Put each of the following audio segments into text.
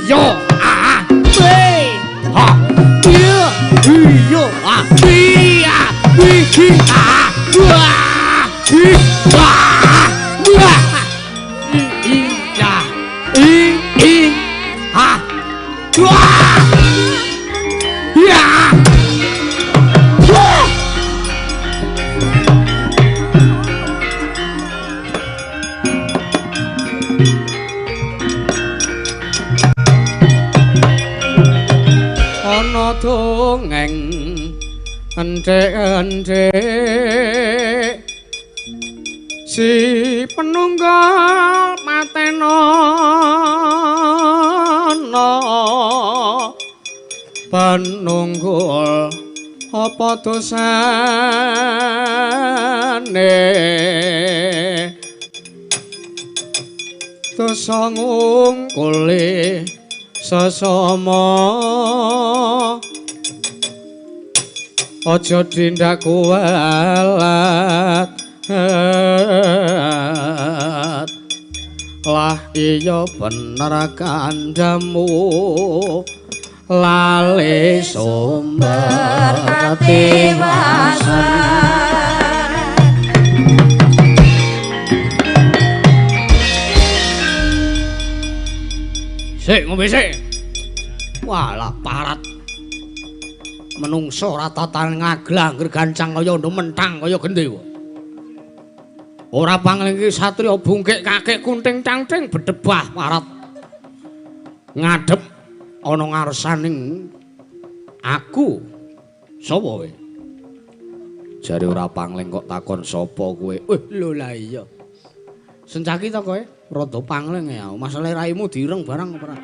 yo ah we ha yo yo ah we ah we ah wah wah wah ya ha wah ya ana dongeng endhek-endhek si penunggal mateno penunggul apa dosane dosa ngungkuli sesama aja tindak kualat lah iya bener kandamu lali sumber dewasa sik ngombe sik walah parat menungso ratatan ngaglangger gancang kaya mentang kaya gendhe ora panglingki satriya bungkik kakek kunting cangcing bedebah parat ngadep ana ngarsaning aku sapa kowe jare ora pangling kok takon sapa kowe lho lah iya sencaki to kowe rada pangling ya masalah raimu direng barang ora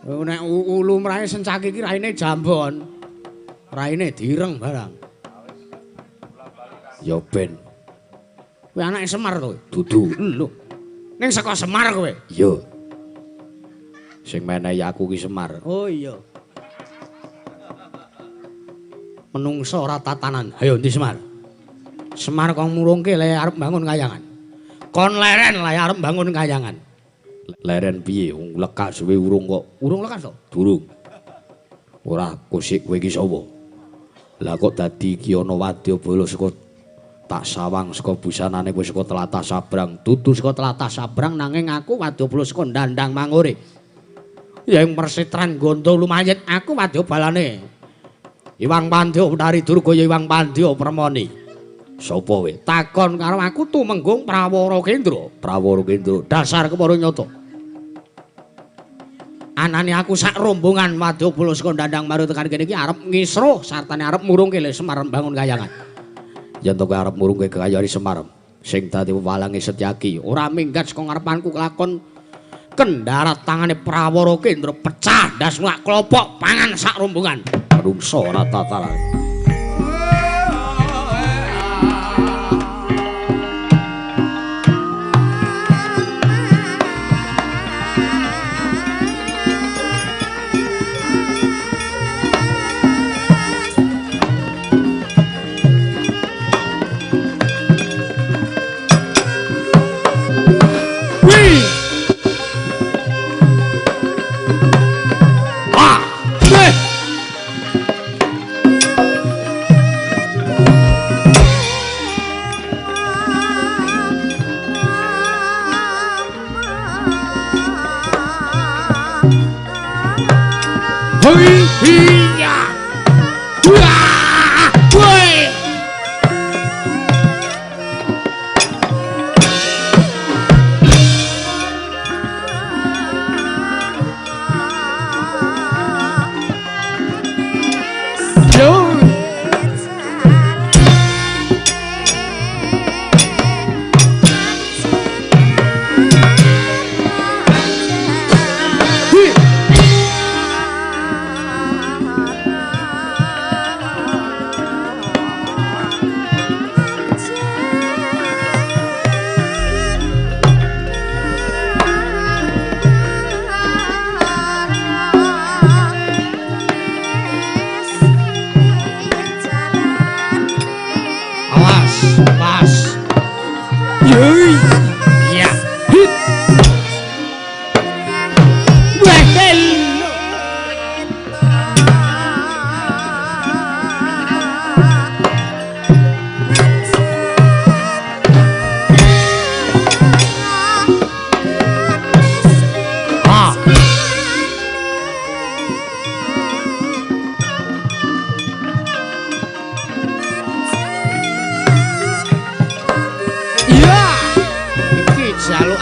nek ulu mrae sencaki iki raine jambon raine direng barang ya ben kowe anake Semar to dudu lho ning saka Semar kowe iya sing menehi aku ki Semar oh iya menungso ora tatanan ayo ndi Semar Semar kok murungke le arep bangun kayangan kon leren le arep bangun kayangan leren piye wong lekak suwe urung kok urung lekas to durung ora kusik kowe iki sapa lah kok dadi iki ana wadyabala saka tak sawang saka busanane kowe saka tlatah sabrang dudu saka tlatah sabrang nanging aku wadyabala saka Dandang Mangure yang persitran gondo lumayet aku wadyabalane Iwang Pandya Betari Durga Iwang Pandya Permoni sapa kowe takon karo aku tumenggung Prawara Kendra dasar kepara nyata anane aku sak rombongan wadyabala saka Dandang Mangure tekan kene iki arep ngisruh sartane arep murungke le Semar bangun kayangan yen to kowe arep murungke kekayane Semar sing dadi wewalange Setyaki ora minggat saka ngarepanku kelakon kendarat tangane Prawara Kendra pecah ndas mulak klopok pangan sak rombongan menungso ora tataran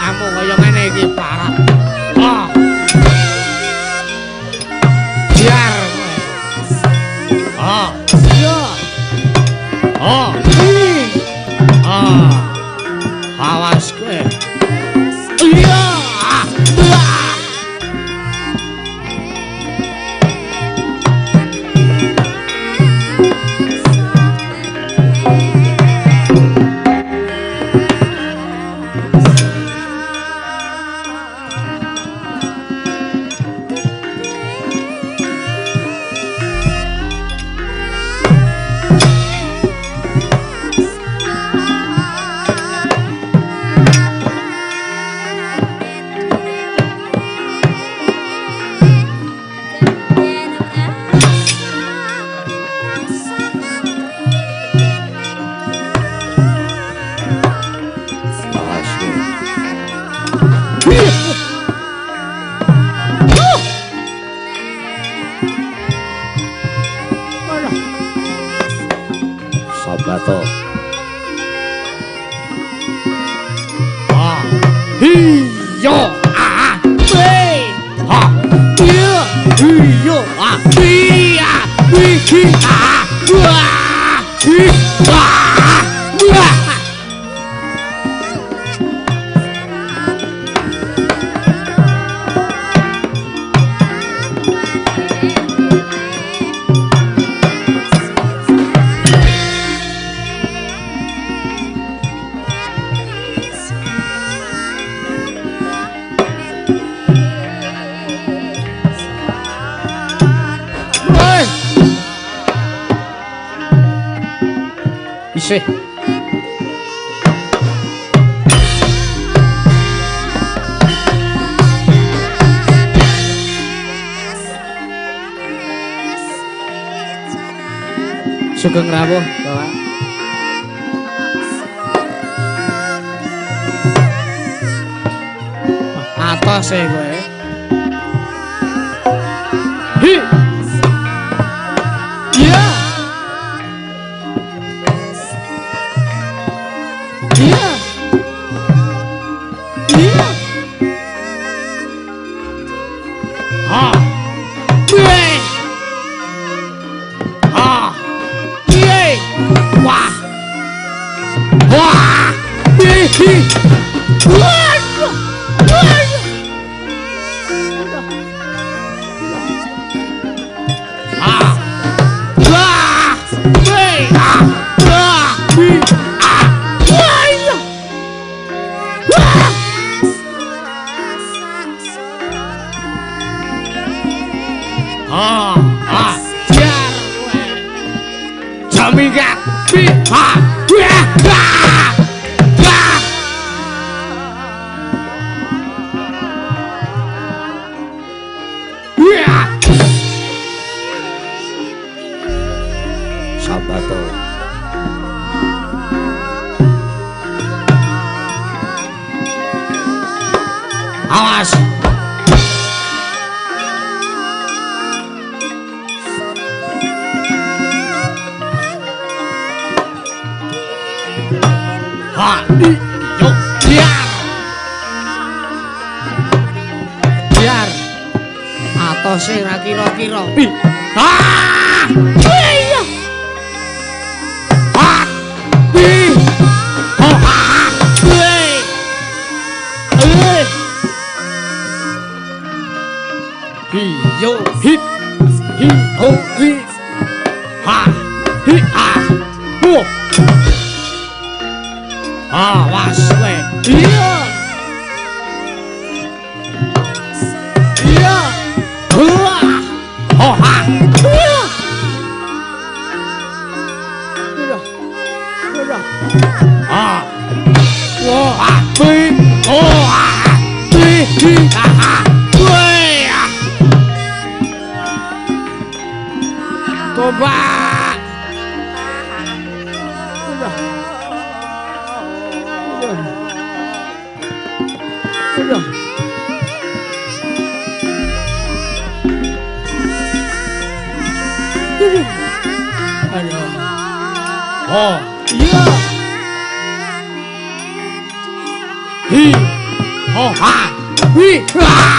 kamu kaya ngene iki parah. Oh. Biar kowe. Oh. Iya. Oh. Ah. Awas kowe. Iya. Sabato. Ah, hiyo, ah, be, ha, hiyo, hiyo, ah, hiya, hihi, ah, wah, hi, wah, wah. Isih. Sugeng rawuh, Bapak. Atos e kowe. Hi. Iya. Iya. Iya. Ha. Ye. Ha. Ye. Wah. Wah. Hi. Wah. Jamikat ha Sabato. Awas. Ha, yo, biar. Biar. Atose ra kira-kira. Ah! Iya. Ha! Bi. Ho ha. Hi yo hit. Hi ho hi. Ha. Hi a. Ho. Awas kowe. Iya. Iya. Wah. Oh ha. Iya. Iya. Iya. Ah. Wah, ah, bi. Oh, ah. Bi. Ah. Weh. Coba. Udah. Aduh. Oh, iya. Hi. ho ha wi ha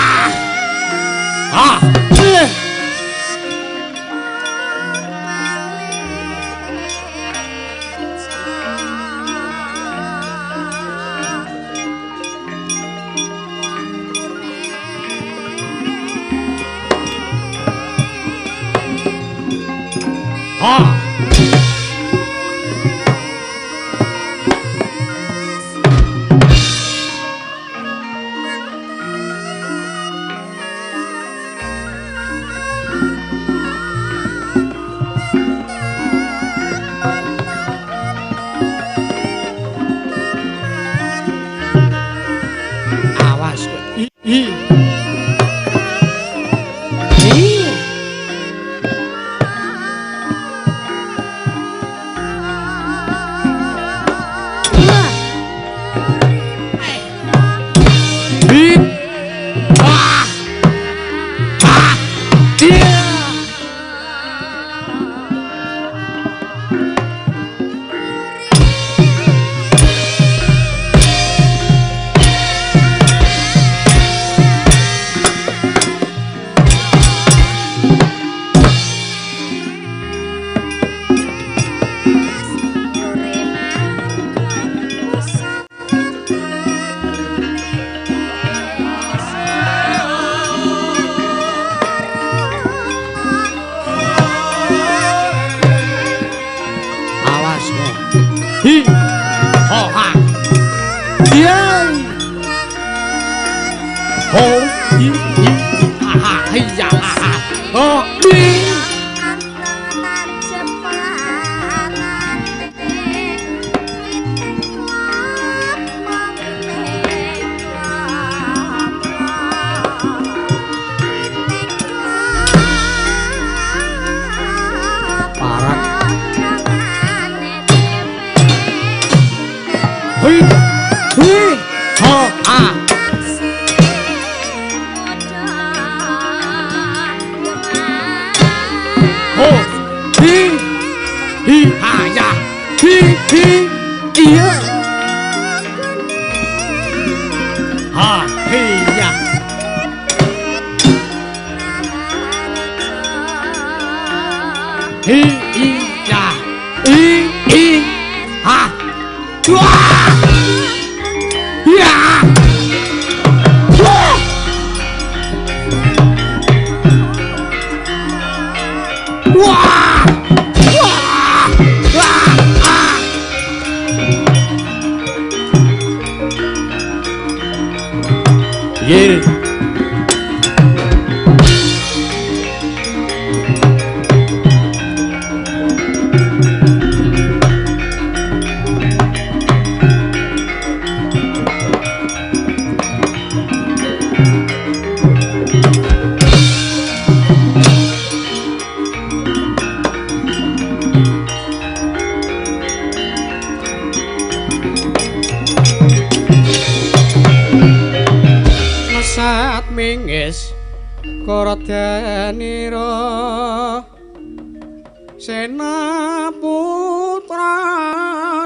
Sena putra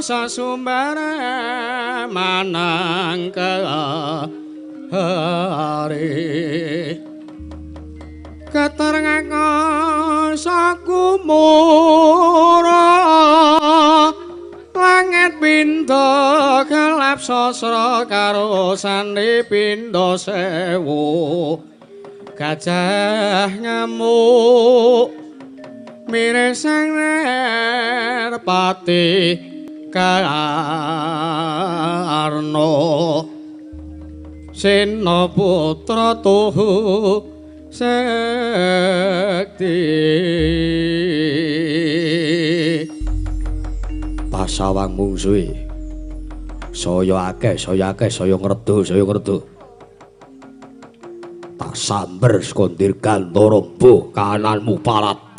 sasumbara manang hari keterngako sakumura langit pinto gelap sasra karo sandi pindo sewu gajah ngamuk miresang nerpati karno sena putra tuhu sekti pasawang mungsuhi saya akeh saya ngredo tak samber sekondir gandara mbuh kananmu parat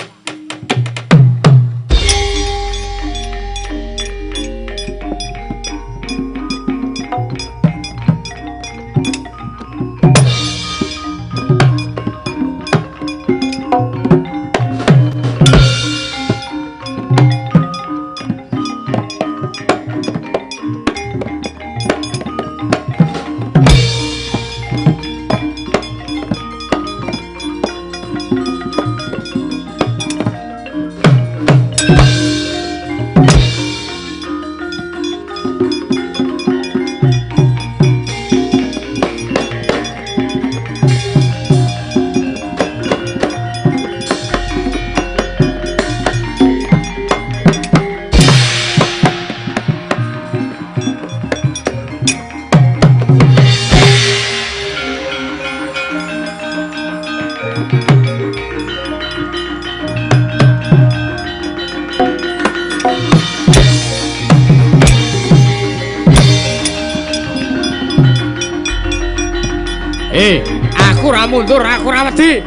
Aku ra mundur, aku ra wedi.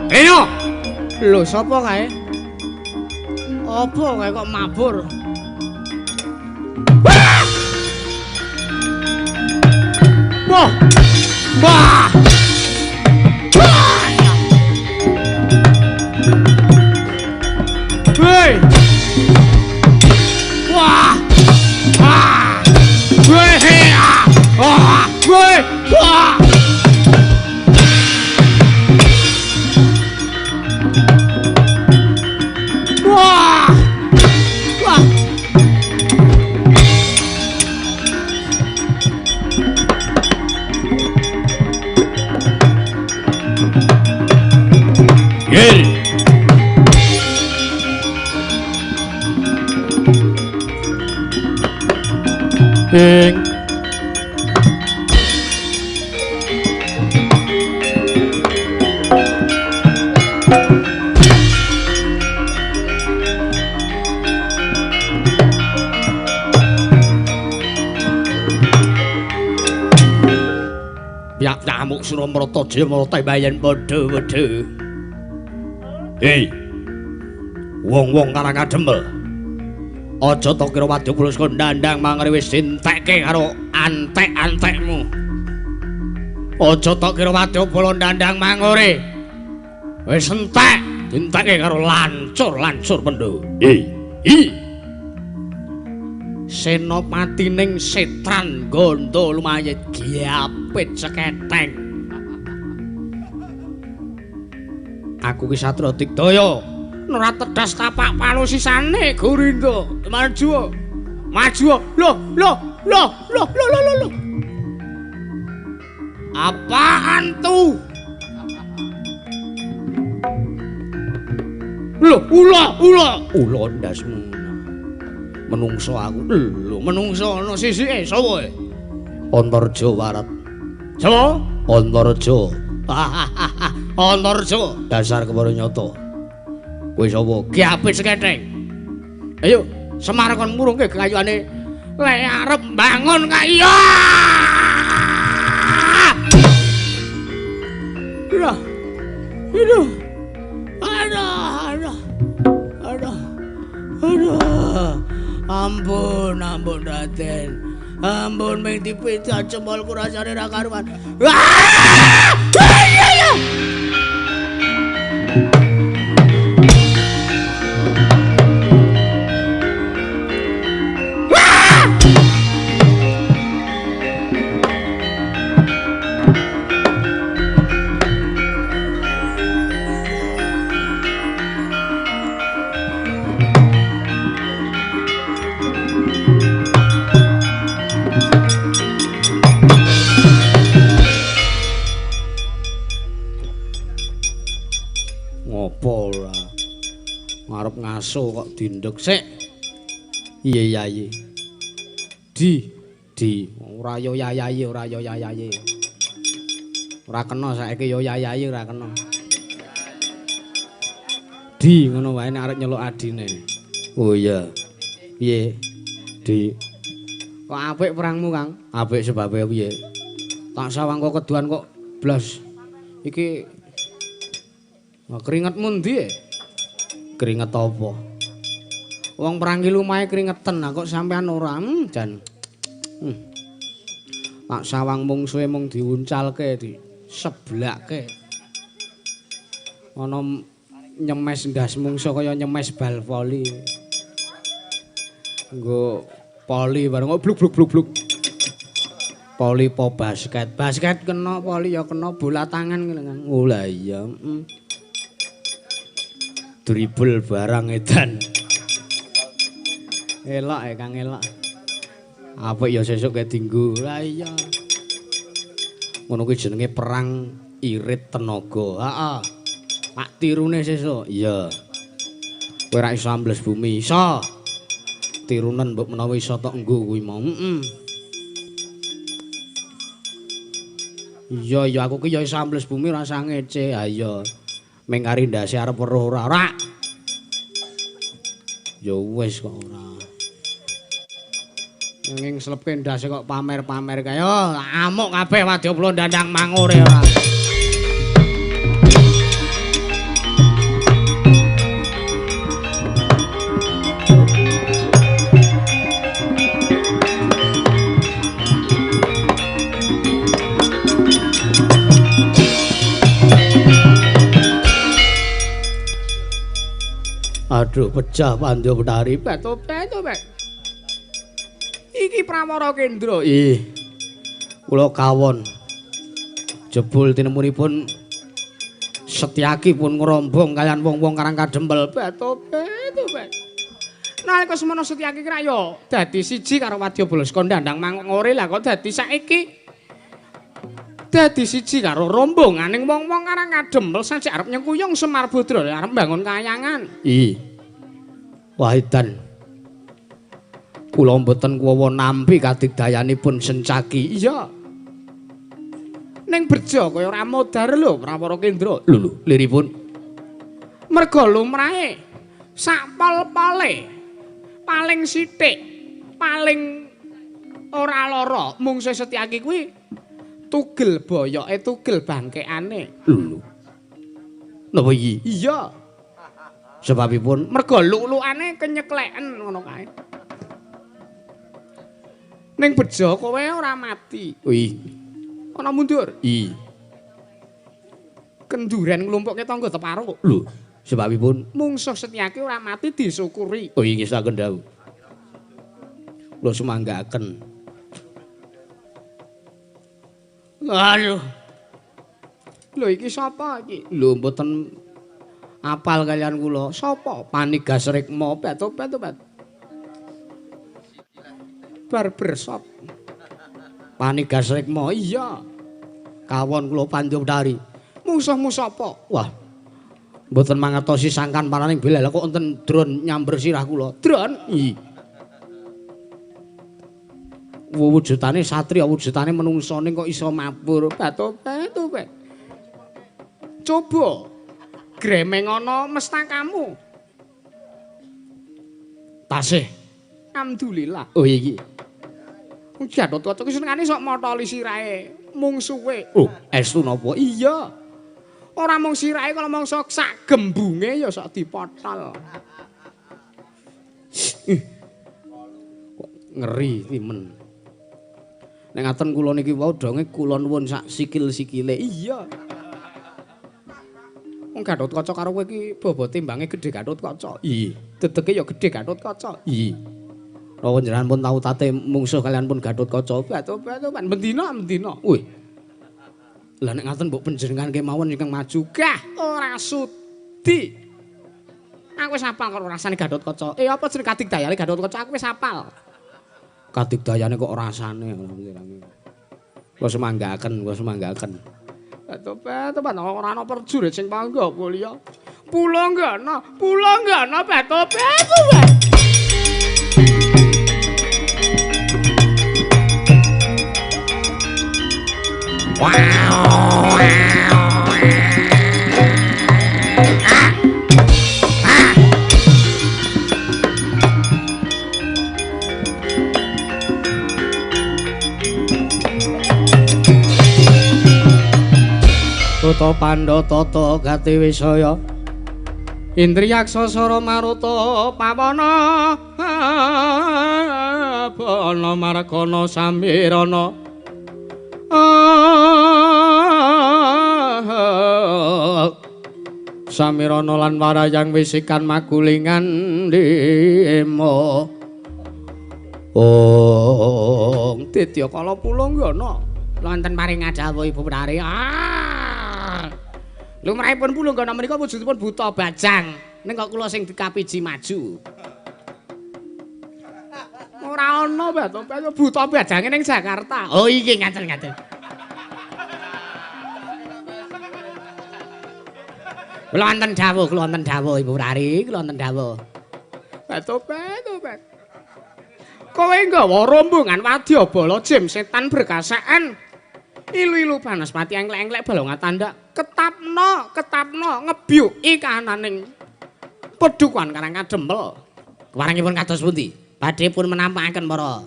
Rino. Lho, sapa kae? Apa kae kok mabur? Wah! Wah! Hei! Wah! Wah! Hei! Wah! Hei! Wah! Wah! Wah! Yel! Ing Piyak nyamuk Suramarta Jaya Marata Bayan padha-padha. Hei. Wong-wong karang ademel. Aja to kira wadya pulus ndandang mangre wis entekke karo antek-antekmu. Aja to kira wadya pulus ndandang mangore. Wis entek, entekke karo lancur-lancur pendho. Senopatining Setran Gondo lumayet giapit seketeng. Aku ki Satria Digdaya ora tedas tapak panusisane Gurindo. Maju. Maju. Loh. Apaan tuh? Loh, ula ndasmu. Menungso aku. Lho, menungso ana sisike sapa? Antarja Waret. Sapa? Antarja. Antarja, dasar kepara nyata. Kowe sapa? Ki Apit Seketheng. Ayo, Semar kon murungke kayuane le arep bangun kaya. Aduh. Ampun Raden. Ampun ming dipecah cemolku rasane ra karuan. Ngarep ngaso kok dindek sik. Iya yayi. Di ora yo yayayi, ora yo yayayi. Ora kena saiki yo yayayi ora kena. Di ngono wae nek arep nyeluk adine. Oh iya. Piye? Di. Kok apik perangmu, Kang? Apik sebabe piye? Tak sawang kok keduan kok blas. Iki keringetmu ndi? Keringet apa? Wong perang ki lumahe keringetan, kok sampean ora jan. Pak sawang mungsuhe mung diuncalke, diseblake. Ana nyemes ndas mungsuh kaya nyemes bal voli. Nggo poli bareng kok bluk. Poli po basket. Basket kena, poli ya kena, bola tangan ngene kan. Oh lah iya, dribble barang edan. Elok Kang elok. Apik ya sesuk ke dinggo. Lah iya. Ngono kuwi jenenge perang irit tenaga. Heeh. Pak tirune sesuk. Iya. Kowe ra iso ambles bumi, iso. Tirunen mbok menawa iso tok nggo kuwi mau. Iya aku ki ya iso ambles bumi ora usah ngece. Ha iya. Ming kari ndase arep weruh ora. Ya wis kok ora. Nging slepe ndase kok pamer-pamer kae. Yo, amuk kabeh wadyabala ndandang mangure ora. Aduh, pecah Pandya Betari. Beto-beto, Pak. Iki Pramara Kendra. Kula kawon. Jebul tinemunipun Setyaki pun ngrombong kalian wong-wong Karang Kadempel. Beto-beto, Pak. Nalika semana Setyaki kraya dadi siji karo Wadyabala Skandandang Mangore, lah kok dadi saiki dadi siji karo rombonganing wong-wong Karang Kadempel sajak arep nyengkuyung Semar Badra arep bangun kayangan. Wah edan. Kula mboten kuwawa nampi kadigdayanipun Sencaki. Iya. Ning bejo kaya ora modar lho Pramara Kendra. Lho, liripun. Merga lumrahe sak pol-pole paling sithik, paling ora lara mung Setyaki kuwi tugel boyoke, tugel bangkekane. Lho. Napa iki? Iya. Sebabipun merga luk-lukane kenyekleken ngono kae. Ning bejo kowe ora mati. Ana mundur. Kenduren nglumpukke tangga Teparo. Lho, sebabipun mungsuh Setyaki ora mati disyukuri. Oh inggih saken dawuh. Kula sumanggaken. Aduh. Lho iki sapa iki? Lho mboten apal kalian kula. Sapa? Panigasrikma. Beto-beto. Barbershop. Panigasrikma. Iya. Kawon kula Pandya Betari. Musuhmu sapa? Wah. Mboten mangatosi sangkan paraning bela. Lah kok enten dron nyamber sirah kula. Dron? Wujudane satria, wujudane menungsa ning kok iso mabur. Beto-beto, Pak. Coba gremeng ana mestakamu. Tasih. Alhamdulillah. Oh iki. Wong Gathotkaca ki senengane sok motoli sirahe, mung suwe. Oh, estu napa? Iya. Ora mung sirahe kalau mangsa sak gembunge ya sok dipotol. Kok ngeri timen. Nek ngaten kula niki wau donge kula nuwun sak sikil-sikile. Iya. Wong Gathotkaca karo kowe iki bobote timbange gedhe Gathotkaca. Iya. Dedege ya gedhe Gathotkaca. Iya. Rawa njenengan pun tau tate mungsuh kalian pun Gathotkaca. Beto-beto kan mendina. Wih. Lah nek ngaten mbok panjenengan kemawon ingkang maju. Gah, ora sudi. Aku wis hafal karo rasane Gathotkaca. Apa jeneng kadigdayane Gathotkaca aku wis hafal. Kadigdayane kok rasane. Kula semanggaken. Beto-beto ora ana prajurit sing pangga kuliah. Pulanggana, beto-beto. Toto Pandhatata Gati Wisaya Indriyaksa Sara Maruta Pawana Bana Margana Samirana Samirana lan Warayang Wisikan Magulingan Dima Ditya Kala Pulanggana wonten paring dawuh Ibu Betari. Lumrahipun Pulanggana menika wujudipun buta bajang. Ning kok kula sing dikapiji maju. Ora ana beto buta bajange ning Jakarta. Oh iki ngaten. Kula wonten dawuh Ibu Betari, kula wonten dawuh. Beto-beto. Kowe nggawa rombongan wadyabala jim setan berkasaan. Ilu-ilu Banaspati engklek-engklek balongan tanda ketapno ngebyuki kahananing Pedukuhan Karang Kadempel. Warangipun kados pundi? Badhe pun menampaken para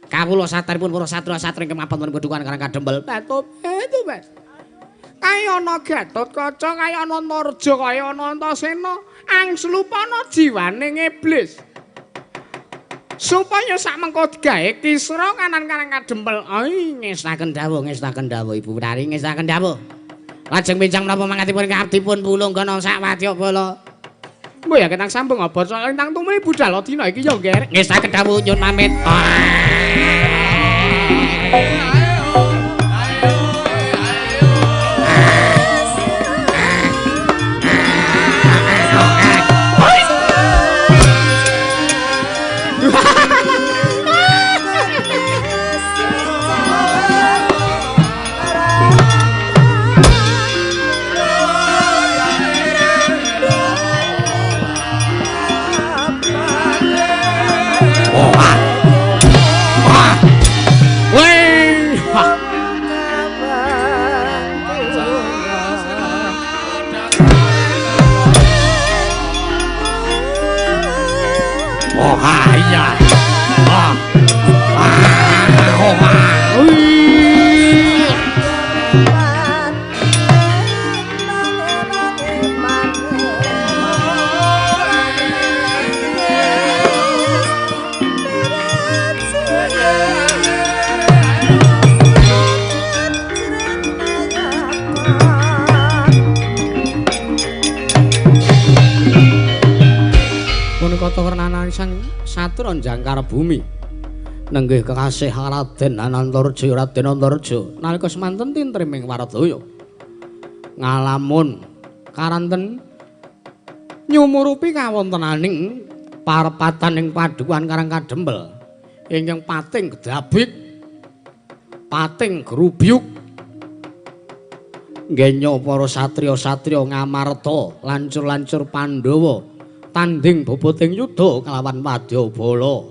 Kawula satripun para satria-satri kemapunten kedukan karang kadempel. Batu Mas. Kaya ana Gatotkaca, kaya ana Antareja, kaya ana Antasena, angslupana jiwaning iblis. Supaya samengko digawe kisra kanan karang kadempel. Ai ngestaken dawuh Ibu Wutari ngestaken dawuh. Lajeng pincang menapa mangkatipun kaptipun pulunggana sak wadyabala. Mbok ya ketang sambung apa soal intang tumrih budal dina iki ya nggih. Ngestaken dawuh nyun pamit. Satron jangkar bumi nenggih kekasih Raden Anantareja Raden Antareja nalika semanten tintriming Waradaya ngalamun karanten nyumurupi kawontenaning parepataning padukan karang kadempel ingkang pating gedabik pating grubyuk ngenya para satriya-satriya ngamarta lancur-lancur Pandhawa tanding boboting yudha kelawan wadyabala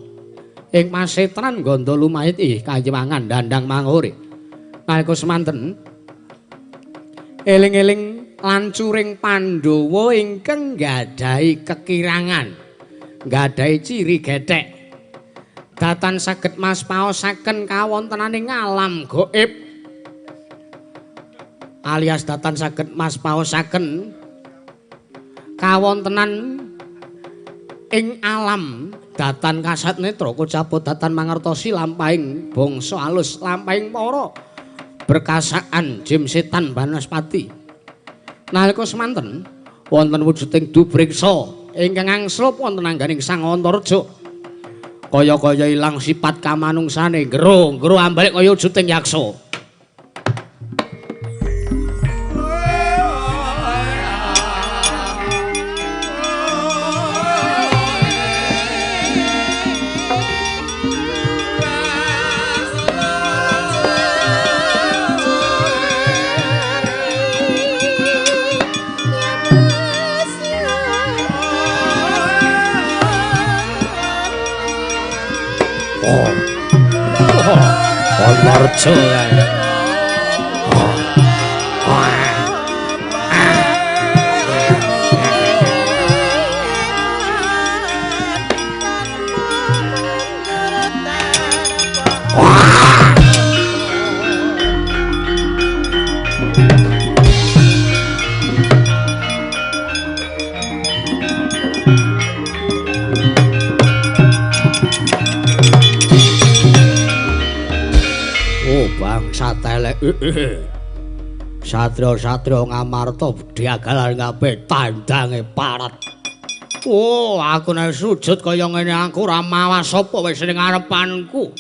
ing masetran ganda lumahit kayiwangan dandang mangore nalika semanten eling-eling lancuring Pandhawa ingkang nggadahi kekirangan nggadahi ciri gethek datan saged maspaosaken kawontenaning alam gaib alias datan saged maspaosaken kawontenan ing alam datan kasat netra kocaput datan mangertosi lampahing bangsa alus lampahing para berkasaan jim setan Banaspati nalika semanten wonten wujuding dubriksa ingkang angslup wonten angganing Sang Antareja kaya-kaya ilang sifat kamanungsane gero ambalik kaya wujuding yaksa. Antareja satria-satria ngamarta diagalan kabeh tandange parat. Oh, aku nek sujud kaya ngene aku ora mawas apa wis ning ngarepanku.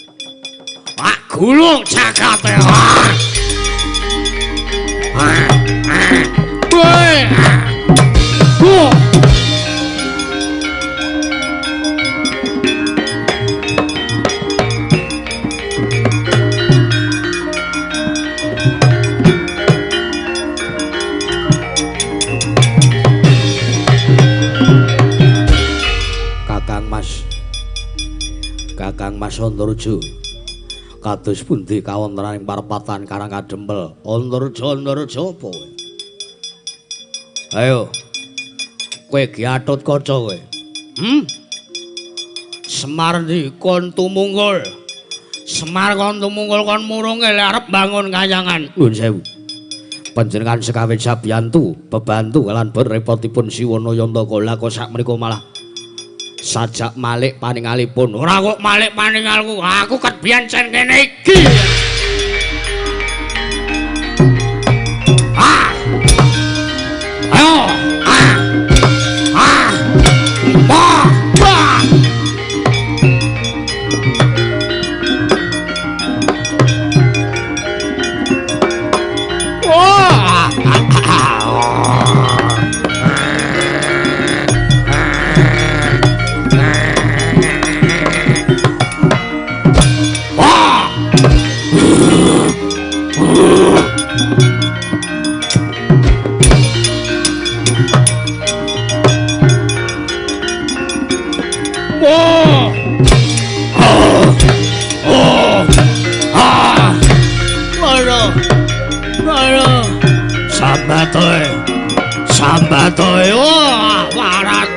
Pak gulung jagate. Kakang Mas Antareja kados pundi kawontenaning parepatan karang kadempel Antareja apa kowe? Ayo kowe Gatotkaca kowe. Semar ndi kon tumunggul Semar kon tumungkul kon murungke lek arep bangun kayangan. Nuwun sewu. Panjenengan sekawit sabiyantu, bebantu lan berepotipun Siwana Yantakala kok sakmenika malah sajak malik paningalipun. Ora kok malik paningalku, aku ket biyen sen kene iki. Ayo, Sambatoy, wah, warat,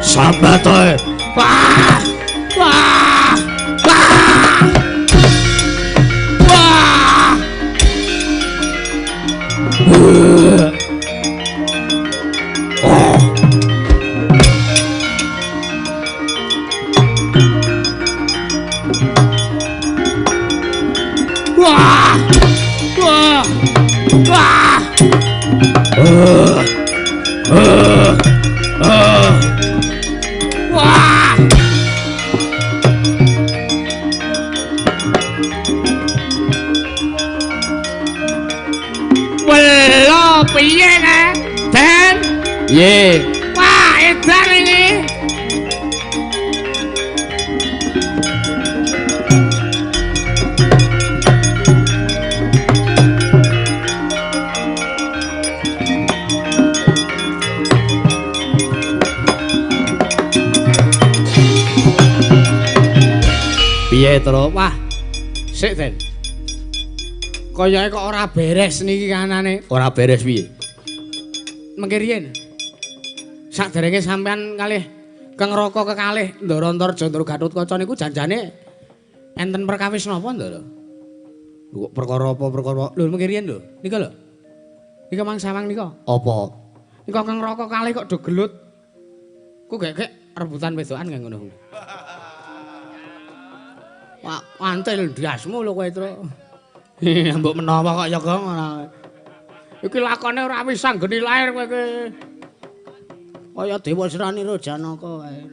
Sambatoy, piye nek Den? Ye. Wah, edan ini. Piye to? Wah. Sik Den. Kayake kok ora beres niki kanane. Ora beres piye? Mengke riyen. Saderenge sampean kalih Kang Raka kekalih Ndara Antarja Ndara Gatotkaca niku janjane enten perkawis napa Ndara? Kok perkara apa perkara? Lho mengke riyen lho. Nika lho. Nika mang sawang nika. Apa? Nika Kang Raka kalih kok do gelut. Ku gek rebutan wedokan kaya ngono. Wah, antil ndiasmu lho kowe, Tru. Mbok menawa kok ya Gong ora. Iki lakone ora wis sanggeni lair kowe iki. Kaya Dewa Sranira Janaka wae.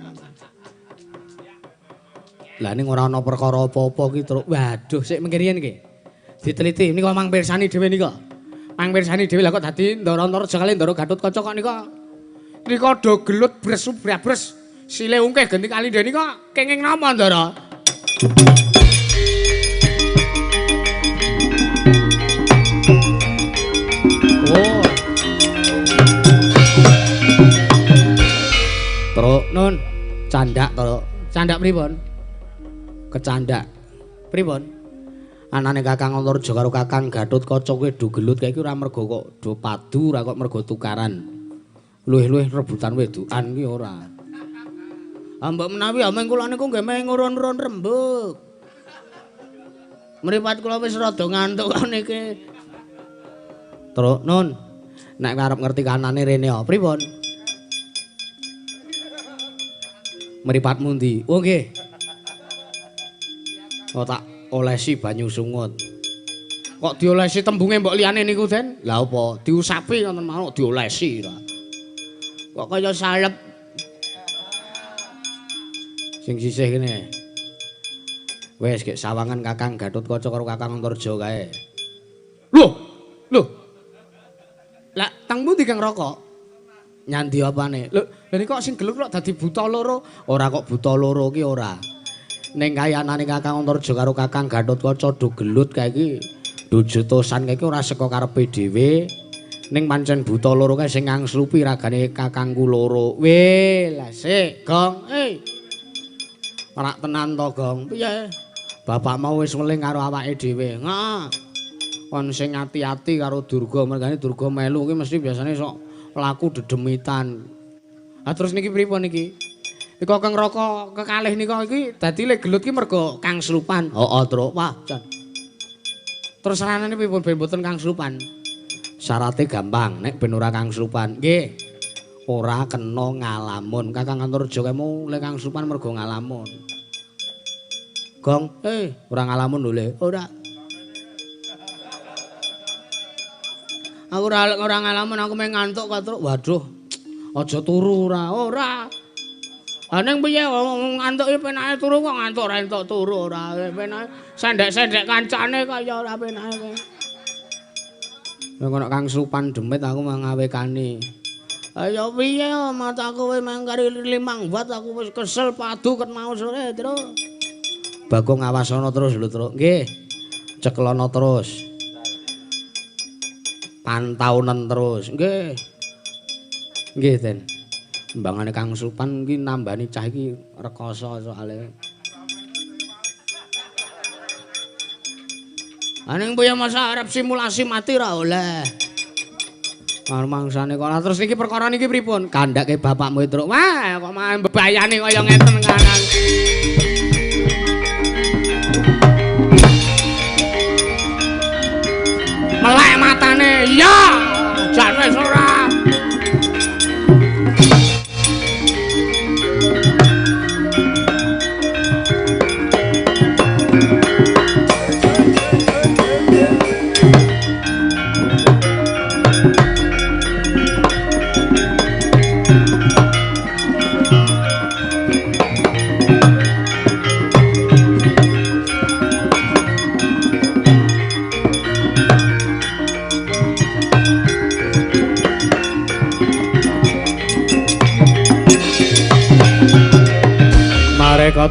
Lah ning ora ana perkara apa-apa ki, Truk. Waduh, sik mengke riyen iki. Diteliti nika mang pirsani dhewe nika. Mang pirsani dhewe lah kok dadi Ndara Antarja kalih Ndara Gatotkaca kok nika. Nika do gelut bres-bres. Sile ungkeh genti kali dene nika kenging napa Ndara? Oh. Truk nun, candak to. Candak pripun? Kecandak. Pripun? Anane Kakang Antarja karo Kakang Gatotkaca kuwi do gelut kae iki ora mergo kok do padu, ora kok mergo tukaran. Luwih-luwih rebutan wedokan ki ora. Mbok menawi ameng kula niku nggih meh ngurun-urun rembug. Mripat kula wis rada ngantuk kok niki. Truk nun, nek arep ngerti kanane rene apa pripun? Mripat mundi? Oh nggih. Oh tak olesi banyu sungut. Kok diolesi tembunge mbok liyane niku, Den? Lah apa? Diusapi ngoten mau diolesi ta. Kok kaya salep. Sing sisih kene. Wes gek sawangan Kakang Gatotkaca karo Kakang Antarja kae. Loh. Lah teng pundi Kang Raka? Nyandi apane? Lho kok sing gelut kok dadi buta loro? Ora kok buta loro ki ora. Ning kayanane Kakang Antarja karo Kakang Gatotkaca do gelut kae iki dujutosan kae iki ora saka karepe dhewe. Ning pancen buta loro kae sing ngangslupi ragane kakangku loro. Weh, lah sik, Gong. Ora tenan to, Gong. Piye? Bapak mau wis weling karo awake dhewe. Nga. kon sing ati-ati karo Durga, mergane Durga melu kuwi mesti biasane sok laku dedemitan. Ah terus niki pripun niki? Nika Kang Raka kekalih nika iki dadi le gelut ki mergo Kang Slupan. Heeh, Truk. Wah, jan. Terus saranane pripun ben mboten Kang Slupan? Syaratnya gampang, nek ben ora Kang Slupan. Nggih. Ora kena ngalamun. Kakang Antarja kemu le Kang Slupan mergo ngalamun. Gong, ora ngalamun lho le. Ora. Aku ora ngalamun, aku meh ngantuk kok, Truk. Waduh. Aja turu ora. Ning piye ngantuk iki penake turu kok ngantuk ora entuk turu ora penake. Sendek-sendek kancane kaya ora penake. Nek Kang Slupan demit aku mangawekani. Ayo piye mataku kowe mangkari limang bat aku wis kesel padu ket mau sore, Truk. Bagong ngawasana terus lho, Truk. Nggih. Ceklana terus. Pantaunen terus. Nggih. Nggih, Den. Mbangane Kang Slupan iki nambani cah iki rekoso soalé. Aning piye masa arep simulasi mati ra oleh. Mangsane kok terus niki perkara niki pripun? Kandhake bapakmu Truk. Wah, kok malah mbebayani kaya ngeten kanan. Melek matane. Ya, jan wis ora.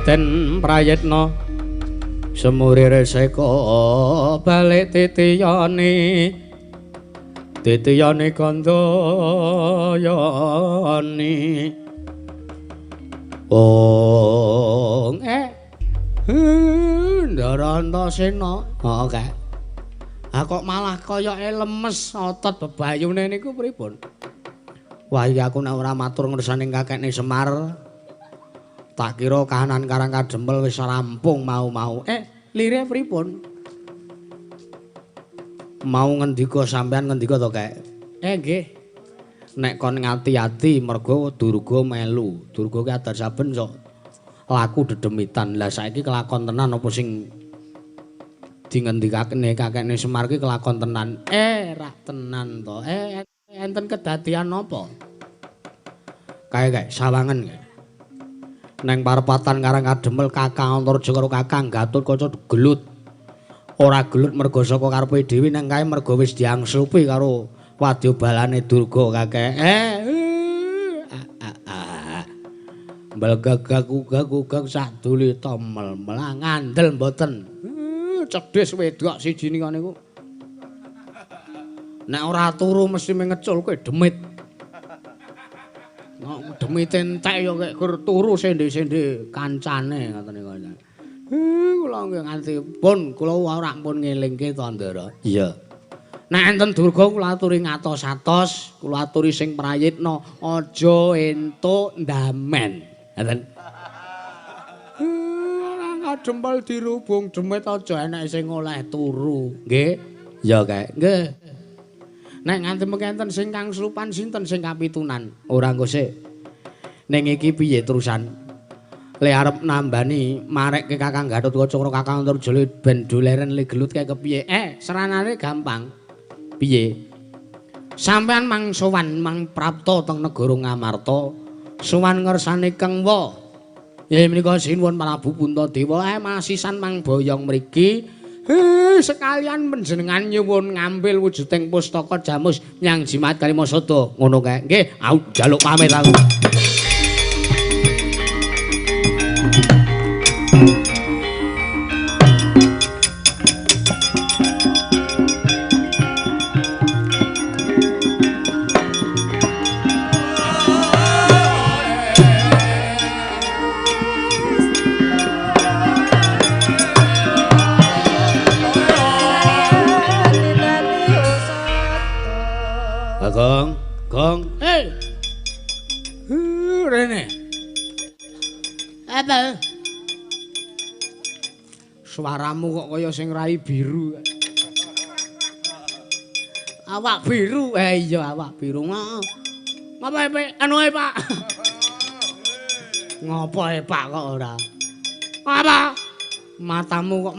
Den prayitna semurir seka balik titiyane kandayani ong Ndarantasena heeh kok malah kaya lemes otot bebayune niku pripun? Wah iki aku nek ora matur ngersane kakekne Semar tak kira kahanan Karang Kadempel wis rampung mau-mau. Lire pripun? Mau ngendika sampean ngendika to, Kek? Nggih. Nek kon ngati-ati mergo Durga melu. Durga ki adar saben sok laku dedemitan. Lah saiki kelakon tenan apa sing dingendikake kakekne Semar ki kelakon tenan? Ra tenan to. Enten kedadian napa? Kae sawangen kae. Neng parepatan Karang Kadempel Kakang Antarja karo Kakang Gatotkaca gelut. Ora gelut mergo saka karepe dhewe nang kae mergo wis diangslupi karo wadyabalane Durga kakek. Mbel-gagag saduli tomel melang ngandel mboten. Cedhis wedok siji nika niku. Nek ora turu mesti ngecul kowe demit. Demit entek ya kek gur turu sende-sende kancane ngoten niku. Kula nggih nganti pun kula ora pun ngelingke to Ndara. Iya. Nek enten Durga kula aturi ngatos-atos, kula aturi sing prayitna aja entuk ndamen. Ngoten. Kadempel dirubung demit aja enek sing oleh turu. Nggih. Ya kek. Nggih. Nek nganti mengkenten sing Kang Slupan sinten sing kapitunan? Ora engko sik. Ning iki piye terusan? Le arep nambani marekke Kakang Gatotkaca karo Kakang Antarja ben doleren le gelut kae kepiye? Seranane gampang. Piye? Sampean mang sowan mang prapta teng negara Ngamarta, sowan ngersane Kengwa. Ya menika sinuwun Prabu Puntadewa masisan mang boyong mriki. Sekalian panjenengan nyuwun ngambil wujuding pustaka Jamus nyang Jimat Kalimasada ngono kae. Nggih, aku njaluk pamit aku. rene. Apa? Suaramu kok kaya sing rai biru. Awak biru. Iya awak biru. Ngapa anu Pak? Ngopo Pak kok ora? Apa? Matamu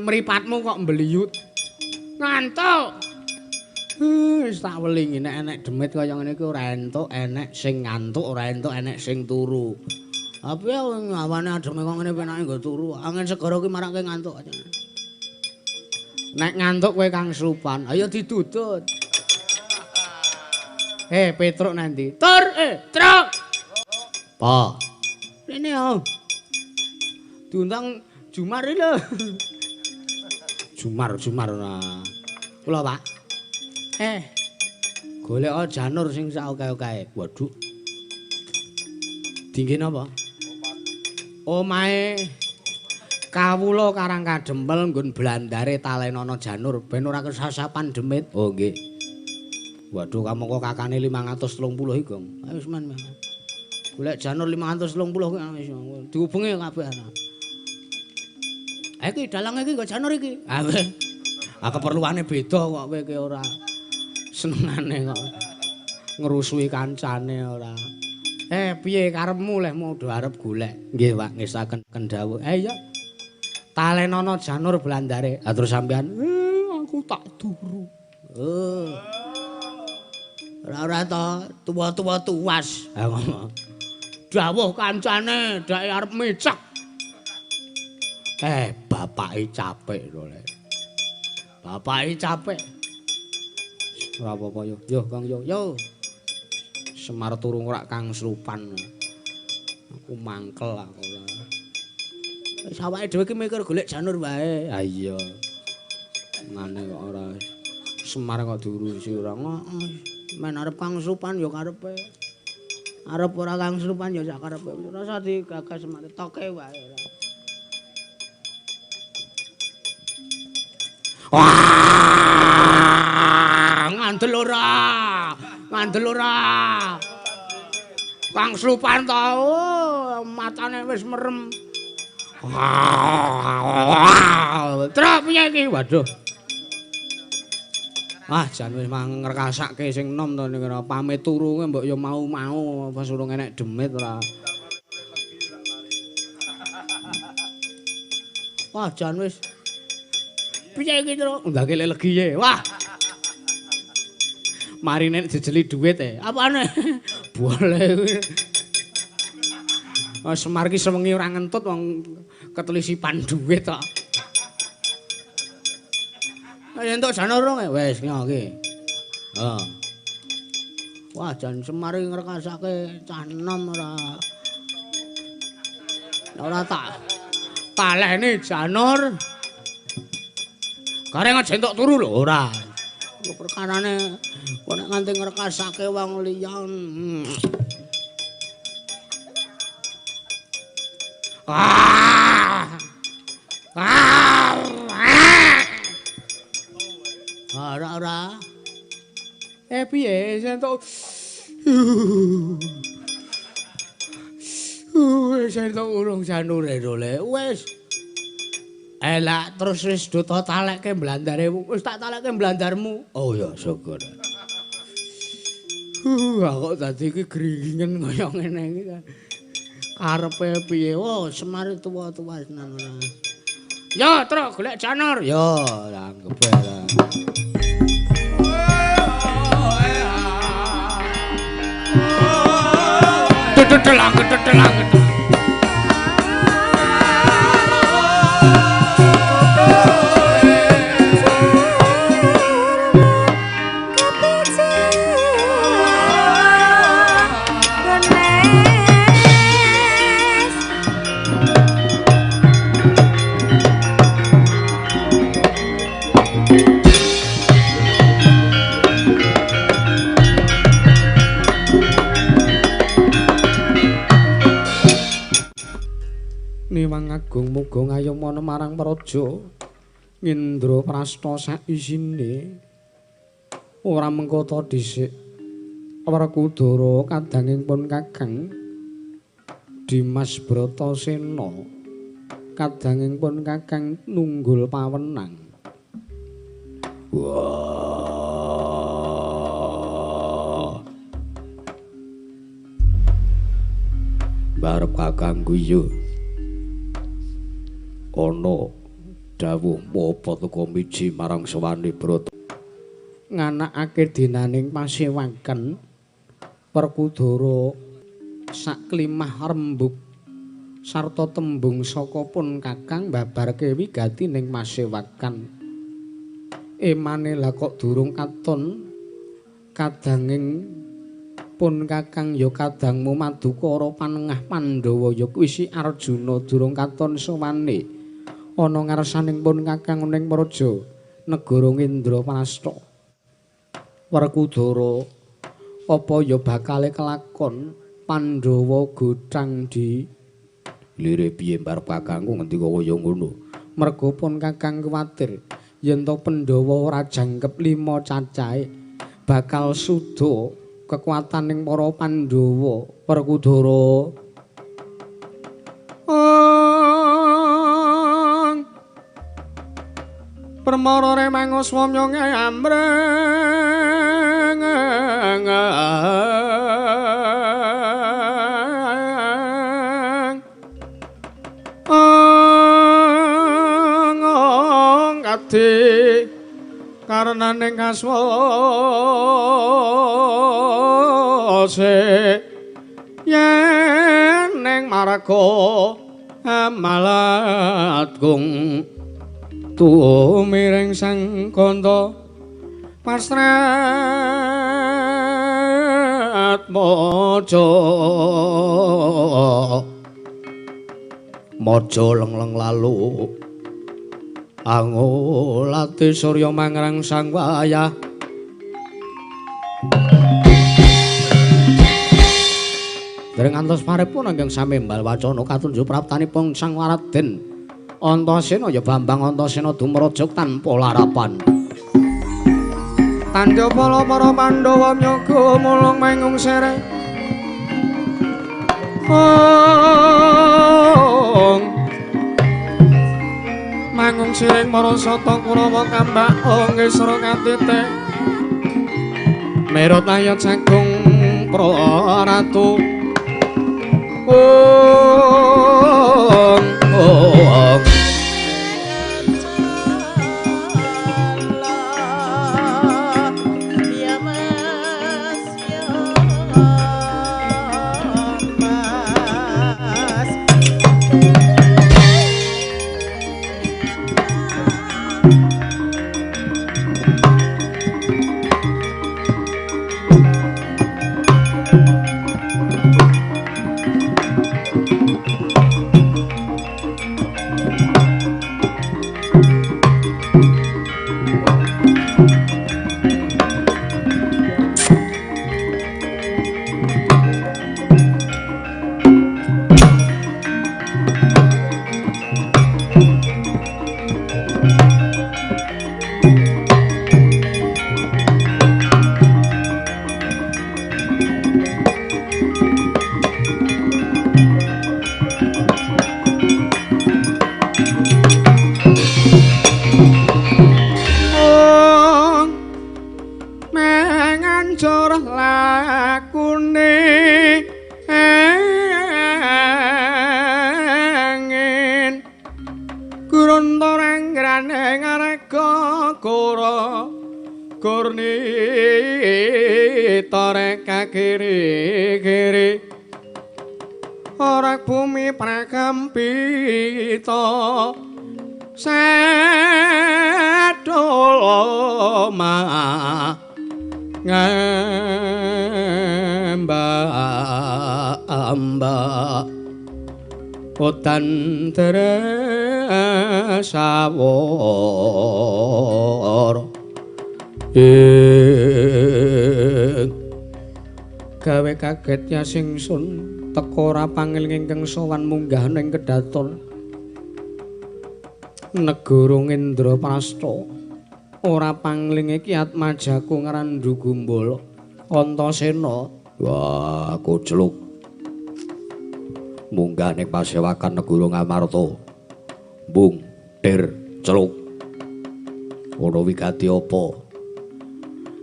mripatmu kok mbliyut. Ngantuk. Wis tak welingi nek enek demit kaya ngene iki ora entuk, enek sing ngantuk, ora entuk, enek sing turu. Apa ya ngawane ademe kok ngene penake nggo turu. Angin segara ki marake ngantuk aja. Nek ngantuk kowe Kang Supan, ayo didudut. Petruk nanti. Tur, Truk. Pa. Rene yo. Diundang Jumar iki lho. Jumar nah. Kula, Pak. Golek janur sing sak oke-oke. Waduh. Dingin apa? Omahe kawula Karang Kadempel nggon blandare talenana janur ben ora kesasapan demit. Oh nggih. Waduh kamu kok kakane 530 iki, Gong. Ayo wis men. Golek janur 530 kuwi wis dihubungi kabeh ana. Iki dalang iki nggo janur iki. Keperluane beda kok kowe iki ora senengane kok ngrusui kancane ora. Piye karepmu leh modho arep golek? Nggih, Pak, ngesaken kendhawuh. Iya. Talenana janur blandare. Terus sampean, aku tak turu. Ora to, tuwa-tuwa tuwas. Dawuh kancane dhek arep mecek. Bapake capek lho, Le. Bapake capek. Ora apa-apa yo. Yo, Kang yo. Semar turu ora Kang Supan. Aku mangkel aku. Wis awake dhewe ki mikir golek janur wae. Ha iya. Ngene kok ora Semar kok diurusi ora. Men arep Kang Supan ya karepe. Arep ora Kang Supan ya sak karepe. Ora usah digagas Semar toke wae. Wah! Ngandel ora. Kang Supan ta, matane wis merem. Truk piye iki? Waduh. Jan wis ngrekasake sing enom to ning pamit turu mbok ya mau-mau pas urung enek demit ora. Jan wis. Piye iki, Truk? Ndake legi ye. Wah. Mari nek jejeli dhuwit apane? Boleh. Semar ki sewengi ora ngentut wong ketelisipan dhuwit kok. Entuk janur rong wis iki. Wah, jan Semar iki ngrekasake cah enom ora. Ora tak taleni janur. Kareng aja entuk turu lho, ora. Perkarane kok nek nganti ngrekasake wong liya. Ora. Piye sentuk. Sentuk urung janure lho, Le. Wis. Lah terus wis do talekke blandare. Wis tak talekke blandarmu. Oh ya syukur. Kok dadi iki gringingen kaya ngene iki. Karepe piye? Oh, Semar tuwa-tuwa tenan ora. Yo, Truk golek janur. Yo, anggep ora. Tetelang. Niwang Agung muga ngayomana marang praja Indra Prasta sak isine ora mengko ta dhisik Werkudara kadangipun Kakang Dimas Bratasena kadangipun Kakang Nunggul Pawenang. Wah. Barep Kakang guyu. Ana dawuh apa teka miji marang Sewani Brata. Nganakake dinaning pasewaken Werkudara saklimah rembug sarta tembung saka pun Kakang babarke wigati ning masewakan. Emane lah kok durung katon kadanging pun Kakang ya kadangmu Madukara panengah Pandhawa ya kuwi si Arjuna durung katon sowane ana ngarsaning pun Kakang ning praja negara Indraprastha. Werkudara apa ya bakale kelakon Pandhawa godhang di lire piye barep Kakangku ngendika kaya ngono. Merga pun Kakang kuwatir yen to Pandhawa ora jangkep 5 cacahe bakal suda kekuataning para Pandhawa. Werkudara permara remang swamya ambreng ngati karenaning kaswase yen ning marga amalatgung tumiring sang kanta pasrat maja lengleng lalu angulati surya mangrang sang wayah dereng ngantos paripun ingkang sami mbal wacana katunjuk praptanipun sang Raden Antasena ya Bambang Antasena dumrajeg tanpa larapan. Tanjapala para Pandhawa nyaga mulung mengung sereh. Mangung siring marasata Kurawa kambak ngesra katite. Merot ayat sagung praratu. Utan tresawara gawe kagetnya singsun teka ora pangiling ingkang sowan munggah ning kedhaton negara Indraprastha ora panglinge Ki Atmajaku ngrandu Gumbala Antasena. Wah, kucluk. Munggah ning pasewakan negara Ngamarta. Bung, dir, celuk. Ana wigati apa?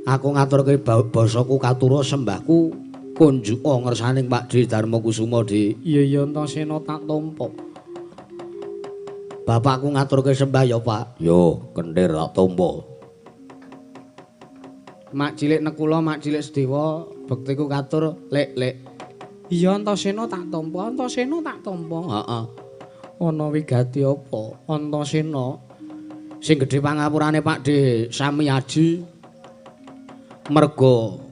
Aku ngaturke basaku katura sembahku kunjuka ngersaning Pakde Darmakusuma, Dik. Iya Antasena tak tampa. Bapakku ngaturke sembah ya, Pak. Yo, kentir tak tampa. Mak cilik nekula, mak cilik sedewa, bektiku katur, lek. Iya Antasena tak tampa, Antasena tak tampa. Heeh. Ana wigati apa? Antasena sing gedhe pangapurane Pakde Samiyaji merga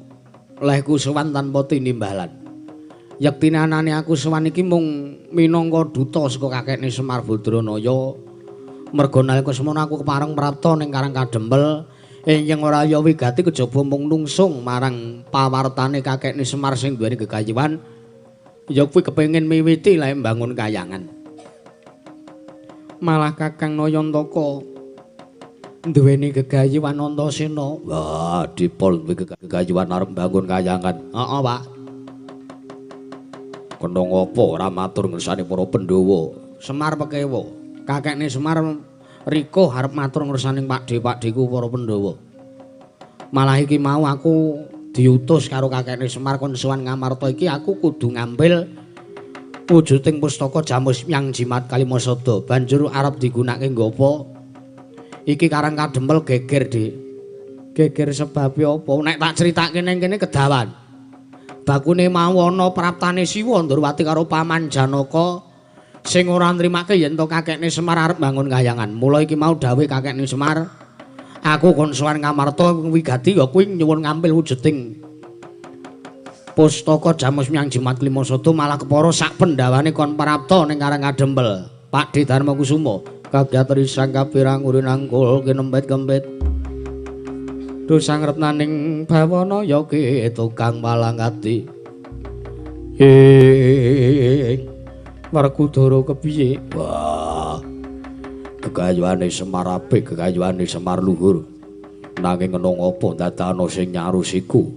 lehku sowan tanpa tinimbalan. Yektine anane aku sowan iki mung minangka duta saka kakekne Semar Badranaya. Merga nalika semono aku kepareng prapta ning Karang Kadempel. Ing ora ya wigati kejaba mung nungsung marang pawartane kakekne Semar sing duweni gegayuhan, ya kuwi kepengin miwiti lae mbangun kayangan. Malah Kakang Nayantaka duweni gegayuhan Antasena. Wah, dipol duwe gegayuhan arep mbangun kayangan. Heeh, Pak. Kena ngapa ora matur ngersane para Pandhawa? Semar Pekewa, kakekne Semar Rika arep matur ngersaning pakde-pakdeku para Pandhawa. Malah iki mau aku diutus karo kakekne Semar kon sowan Ngamarta iki aku kudu ngambil wujuding pustaka Jamus Myang Jimat Kalimasada. Banjur arep digunakake nggo apa? Iki Karang Kadempel geger, Dik. Geger sebabe apa? Nek tak critakake ning kene kedawan. Bakune mau ana praptane Siwa Ndrawati karo Paman Janaka sing ora nrimake yen to kakekne Semar arep bangun kayangan. Mula iki mau dawuh kakekne Semar, aku kon sowan Ngamarta wigati ya kuwi nyuwun ngambil wujuding pustaka Jamus Myang Jimat Kalimasada, malah kepara sak pendawane kon prapta ning Karang Kadempel. Pakde Darmakusuma kagyatri sang kapirang urinangkul kinempet-kempet. Dosang retnaning bawana ya ki tukang malangati. Werkudara kepiye? Wah. Gegayuhane Semar apik, gegayuhane Semar luhur. Nanging ana ngapa dadakno sing nyarusiku?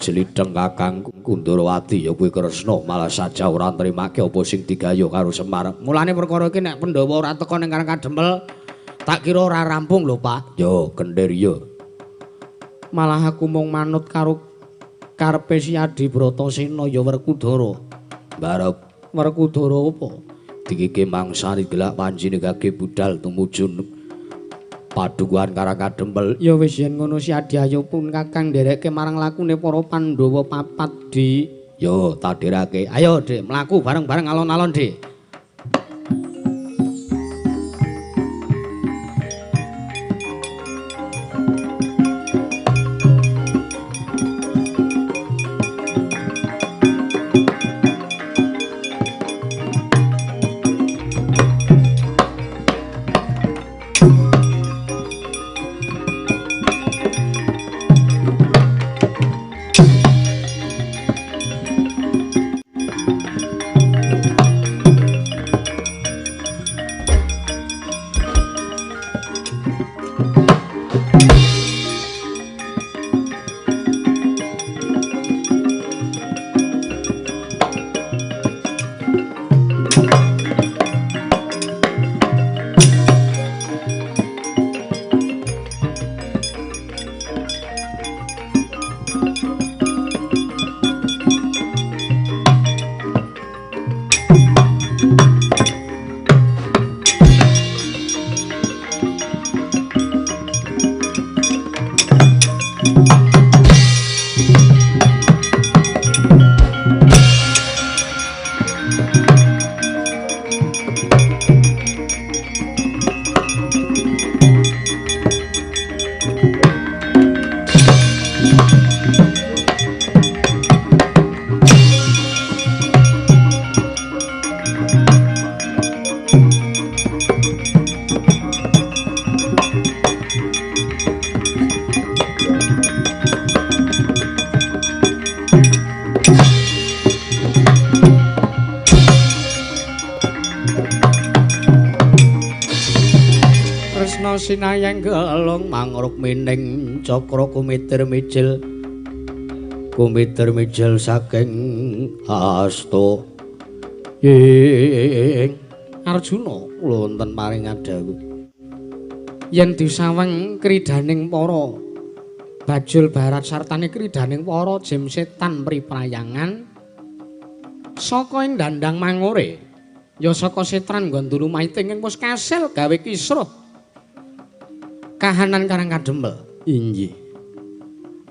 Jlitheng Kakang Kundarawati ya kuwi Kresna malah saja ora nrimake apa sing digayo karo Semar. Mulane perkara iki nek Pandhawa ora teka ning Karang Kadempel tak kira ora rampung lho, Pak. Yo, kendir yo. Malah aku mung manut karo karepe Si Adi Bratasena ya Werkudara. Barep Werkudara apa? Dikike mangsani gelak panjine kake budal tumuju padukuhan Karang Kadempel. Ya wis yen ngono Si Adi ayo pun Kakang ndereke marang lakune para Pandhawa papat, Dik. Yo, tak derake. Ayo, Dik, mlaku bareng-bareng alon-alon, Dik. Sinayang gelung mangruk mining cakra kumitir mijil Kumiter mijil saking asta ing Arjuna kula wonten paringan dawuh yen disawang kridaning para bajul barat sartane kridaning para jim setan priprayangan saka ing dandang mangore ya saka setran Gandura Maiting ing wis kasil gawe kisruh kahanan Karang Kadempel inggih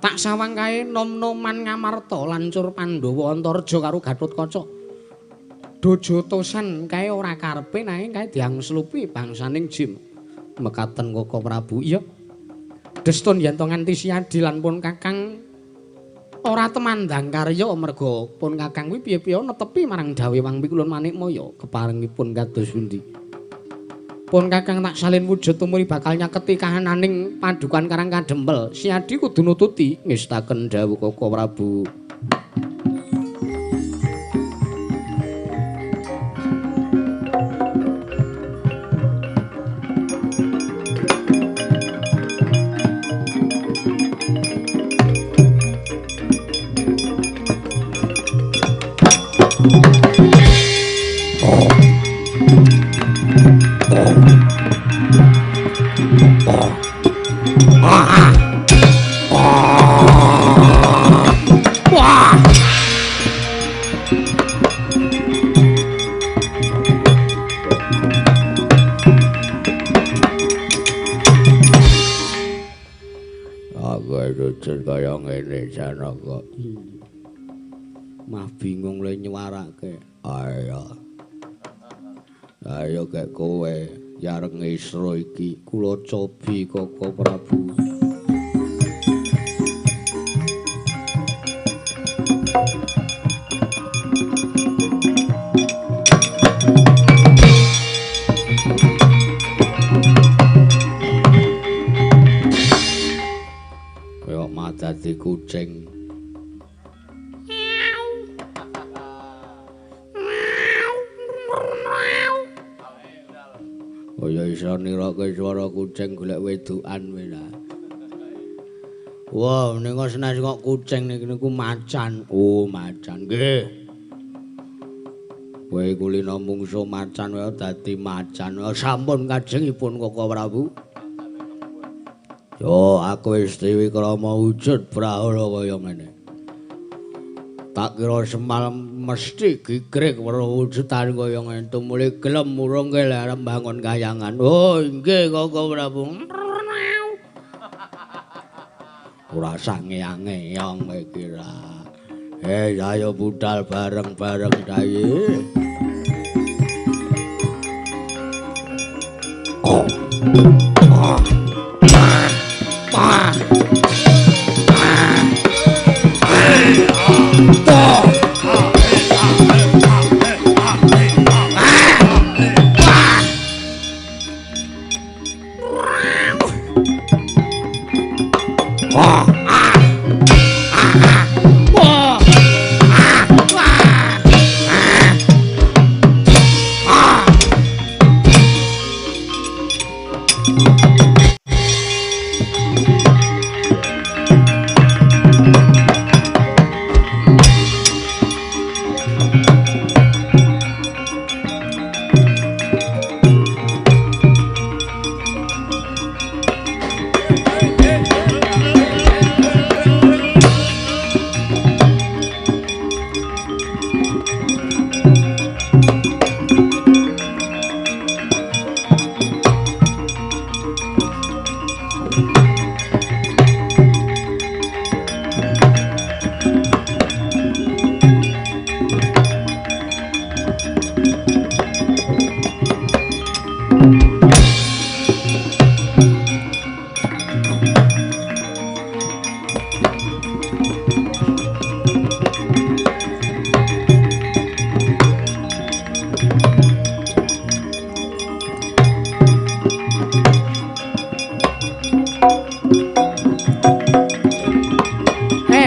tak sawang kae nom-noman Ngamarta lancur Pandhawa Antareja karo Gatotkaca. Dojatosan kae ora karepe nanging kae diangslupi bangsaning jim. Mekaten Koko Prabu iya. Destun yen to nganti siadi lan pun Kakang ora temandang karya merga pun Kakang kuwi piye-piye netepi marang dawuh Wangpi Kulon Manikmaya keparengipun kados pundi. Pun Kakang tak salin wujud tumuli bakal nyaketi kahananing padukan Karang Kadempel. Siadi kudu nututi ngestaken dawuh Koko Prabu. Kaya ngene Janaka. Mah bingung le nyuwarake. Ayo kek kowe yareng isra iki kula cobi Koko Prabu. Dadi kucing. Kaya iso nirake swara kucing golek wedokan kowe ta. Wah, ning kok senes kok kucing niku macan. Oh, macan. Nggih. Kowe kulina mungsuh macan wae dadi macan. Sampun kajengipun Koko Prabu. Yo aku wis triwikrama wujud prahala kaya ngene. Tak kira Semar mesti gigrik weruh wujudan kaya ngene tumuli gelem murungke arep bangun kayangan. Oh nggih Koko Prabu. Ora sangeang-eong kowe kira. Ayo budal bareng-bareng daye.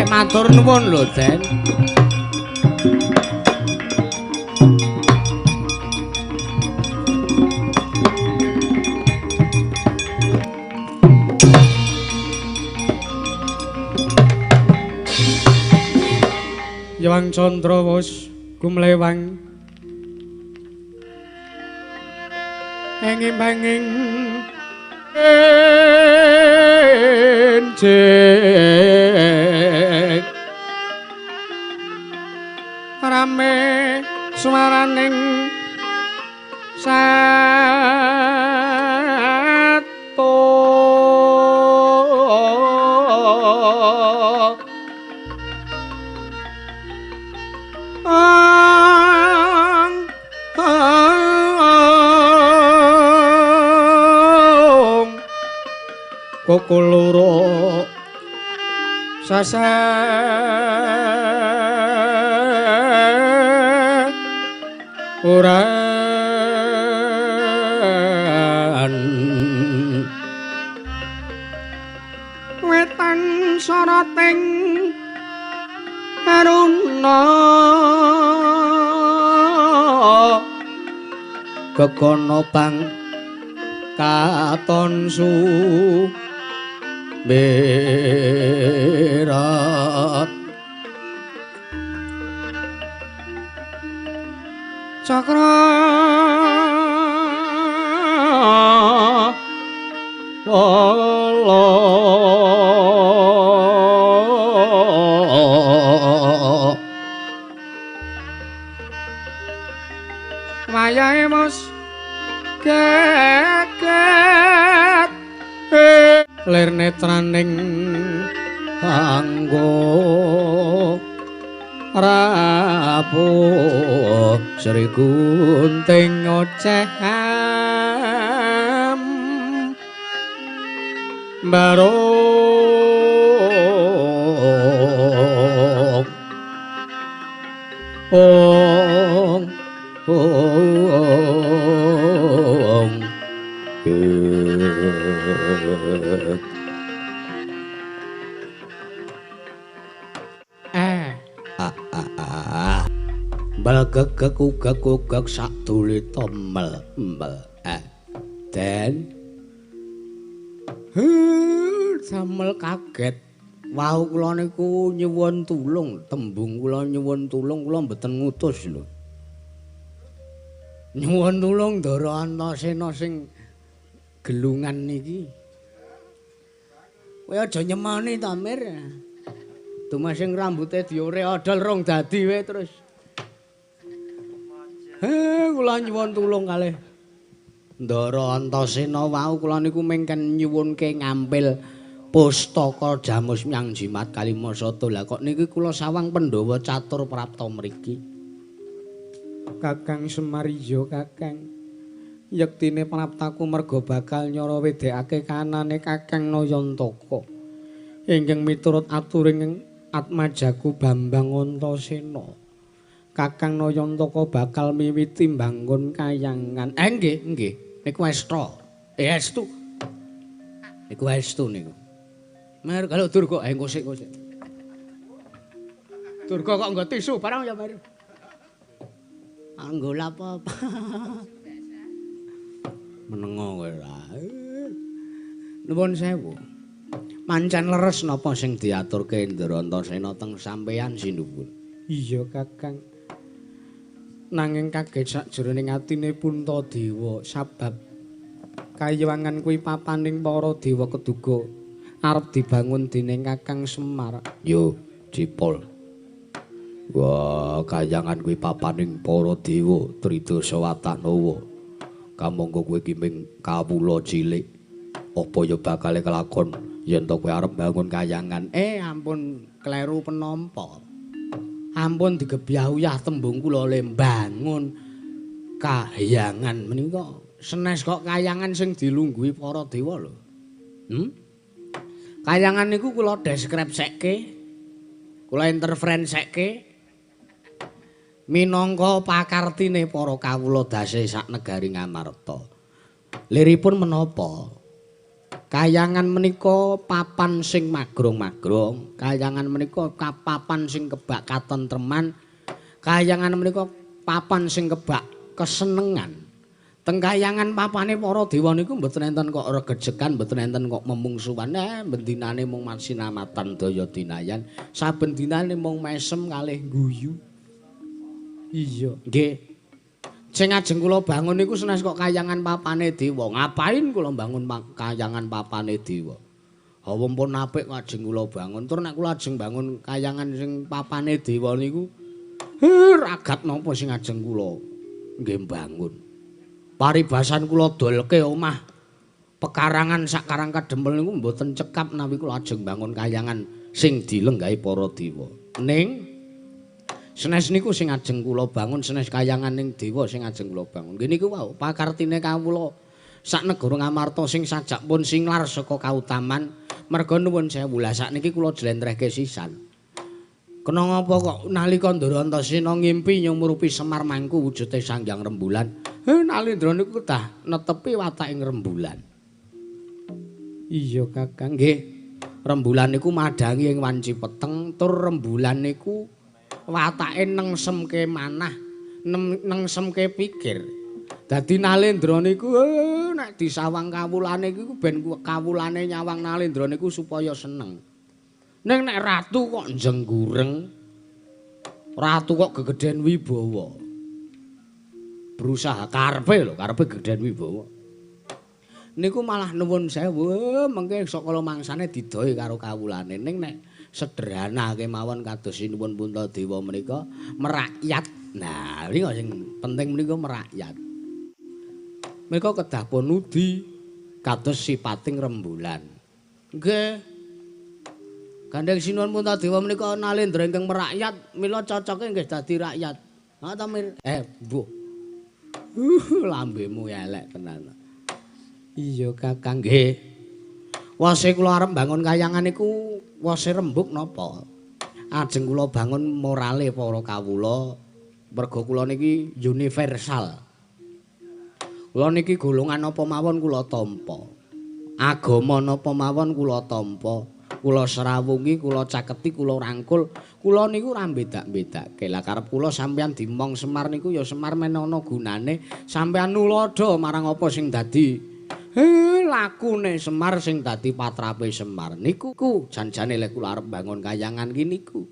Matur nuwun lho, Den. Sang Candra wus gumlewang enging-banging enjing rame swaraning sato koko loro sasahuran wetan soroting aruna gegono bang katon su berat cakra wala wayahe mos geget lir netraning kanggo rapuh Sri Gunting oceham barong bal gegek ugek sak dule tombel den samel kaget wau kula niku nyuwun tulung tembung kula nyuwun tulung kula mboten ngutus lho nyuwun tulung Ndara Antasena sing gelungan niki kowe aja nyemani ta Mir dumas sing rambute diore odol rong dadi wae terus kula nyuwun tulung kalih Ndara Antasena wau kula niku mengken nyuwunke ngampil pustaka Jamus Myang Jimat Kalimasada. Lah kok niki kula sawang Pandhawa catur prapta mriki. Kakang Semar iya Kakang. Yektine praptaku merga bakal nyara wedekake kanane Kakang Nayantaka. Inggih miturut aturing atmajaku Bambang Antasena. Kakang Nayantaka bakal miwiti mbangun kayangan. Nggih. Niku estu. Estu. Niku estu niku. Mer kalau Durga ngosik-ngosik. Durga kok nggo tisu barang ya Mer. Anggo apa-apa. Menengo kowe ra. Nuwun sewu. Mancen leres napa sing diaturke Ndara Antasena teng sampeyan sinuwun. Iya Kakang. Nanging kaget sakjroning atine Puntadewa sabab kayiwangan kuwi papaning para dewa keduga arep dibangun dening Kakang Semar. Yo, Jipol. Wah, kayangan kuwi papaning para dewa Tridasa Watanawa. Kamangka kowe iki ming kawula cilik. Apa ya bakal kelakon yen to kowe arep bangun kayangan? Ampun kleru penampa. Ampun digebyah-uyah tembung kula le mbangun kayangan menika senes kok kayangan sing dilungguhi para dewa lho. Kayangan niku kula deskripsekke, kula interferensekke minangka pakartine para kawula dase sak negari Ngamarta. Liripun menapa? Kayangan menika papan sing magrong-magrong, kayangan menika papan sing kebak katentreman, kayangan menika papan sing kebak kesenengan. Teng kayangan papane para dewa niku mboten enten kok regejekan, mboten enten kok memungsuhan. Bendinane mung masinamatan daya dinayan, saben dinane mung mesem kalih guyu. Iya, nggih. Sing ajeng kula bangun niku senes kok kayangan papane dewa. Ngapain kula bangun kayangan papane dewa? Hawa pun apik ajeng kula bangun. Tur nek kula ajeng bangun kayangan sing papane dewa niku, ragat napa sing ajeng kula nggih bangun. Paribasan kula dolke omah pekarangan sakarang kadempel niku mboten cekap nawi kula ajeng bangun kayangan sing dilenggahi para dewa. Ning senes niku sing ajeng kula bangun senes kayangan ning dewa sing ajeng kula bangun. Nggih niku wau pakartine kawula sak negara Ngamarta sing sajak pun singlar saka kautaman merga nuwun sewu. Lah sakniki kula jlentrehke sisan. Kena ngapa kok nalika Ndara Antasena ngimpi nyumurupi Semar mangku wujude Sanghyang Rembulan. Nalindra niku kedah netepi wataking rembulan. Iya Kakang, nggih. Rembulan niku madangi ing wanci peteng tur rembulan niku watake nengsemke manah, nengsemke pikir. Dadi Nalendra niku nek disawang kawulane iku ben kawulane nyawang Nalendra niku supaya seneng. Ning nek ratu kok jenggureng, ratu kok gegeden wibawa. Berusaha karepe lho, karepe gegeden wibawa. Niku malah nuwun sewu, mengke sakala mangsane didohi karo kawulane. Ning nek sederhana kemawon kados sinuwun Puntadewa menika merakyat. Nah, iki sing penting menika merakyat. Menika kedah pun nudi kados sipating rembulan. Nggih. Gandeng sinuwun Puntadewa menika Nalendra ingkang merakyat, mila cocoke nggih dadi rakyat. Ha ta Mir? Mbuh. Lambemu elek tenan. Iya Kakang nggih. Wase kula arep bangun kayangan niku wase rembug napa? Ajeng kula bangun morale para kawula. Merga kula niki universal. Kula niki golongan apa mawon kula tampa. Agama napa mawon kula tampa. Kula serawungi, kula caketi, kula rangkul. Kula niku ora bedak-bedake. Lah karep kula sampeyan dimong Semar niku ya Semar men ana gunane. Sampeyan nulodo marang apa sing dadi lakune Semar sing dadi patrape Semar. Niku janjane lek kula arep bangun kayangan ki niku.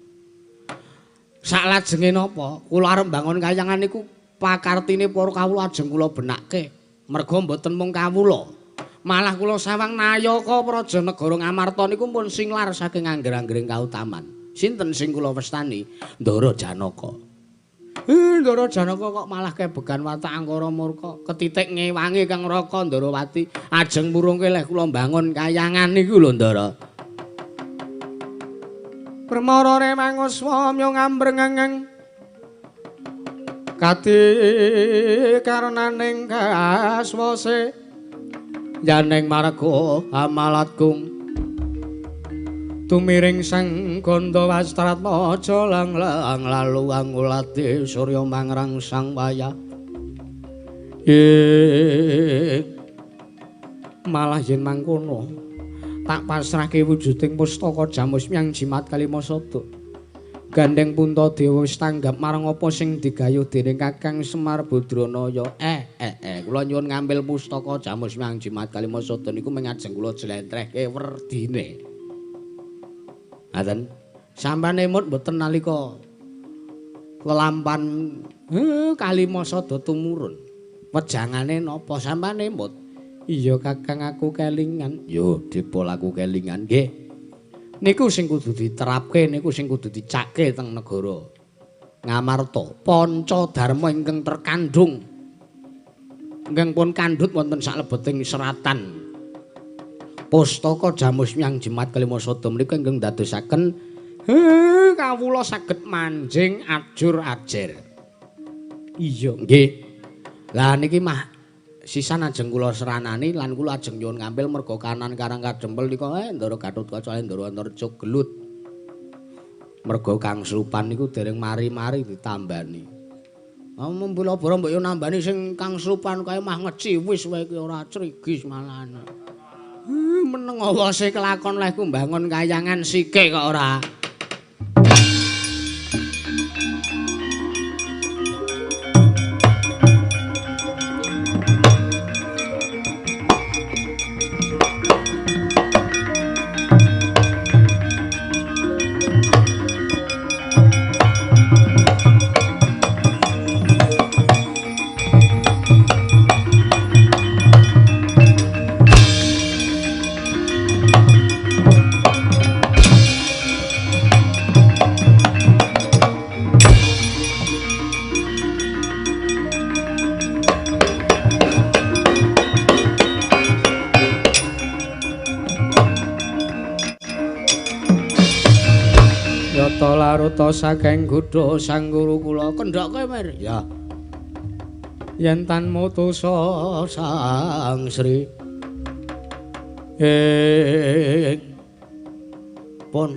Saklajenge napa? Kula arep bangun kayangan niku pakartine para kawula ajeng kula benakke. Merga mboten mung kawula. Malah kula sawang nayaka Praja Negara Ngamarta niku pun singlar saking angger-anggering kautaman. Sinten sing kula westani? Ndara Janaka. Ndara Janaka kok malah kebegan watak angkara murka, ketitik ngewangi Kang Raka Ndarawati. Ajeng murungke leh kula bangun kayangan niku lho Ndara. Permara remang swamya ngambrengeng. Kati karenaning kaswase Janeng marga amalatgung tumiring sang ganda wastrat maja lang-lang lalu angulati surya mangrang sang wayah malah yen mangkono tak pasrahke wujuding pustaka Jamus Myang Jimat Kalimasada gandeng Puntadewa wis tanggap marang apa sing digayuh dening Kakang Semar Badranaya. Kula nyuwun ngambil pustaka Jamus Myang Jimat Kalimasada niku mengajeng kula jlentrehke werdine. Ngaten. Sampane mut mboten nalika lelampan Kalimasada tumurun. Wejangane napa sampane mut? Iya Kakang aku kelingan. Yo dipol aku kelingan nggih. Niku sing kudu diterapke, niku sing kudu dicake teng negara Ngamarta. Panca dharma ingkang terkandung ingkang pun kandhut wonten saklebeting seratan pustaka Jamus Myang Jimat Kalimasada menika ingkang dadosaken kawula saged manjing ajur-ajer. Iya, nggih. Lah niki mah sisan ajeng kula seranani lan kula ajeng nyuwun ngambil merga kanan karang kadempel nika Ndara Gatotkaca Ndara Antarja gelut. Merga Kang Slupan niku dereng mari-mari ditambani. Mumpul bara mbok yo nambani sing Kang Slupan kae mah ngeciwis wae ki ora crigis malahan. Meneng awase kelakon lehku mbangun kayangan sike kok ora. Maruta saking Gudha sang guru kula kendhok kowe mir. Ya. Yen tan mutusa sang Sri pun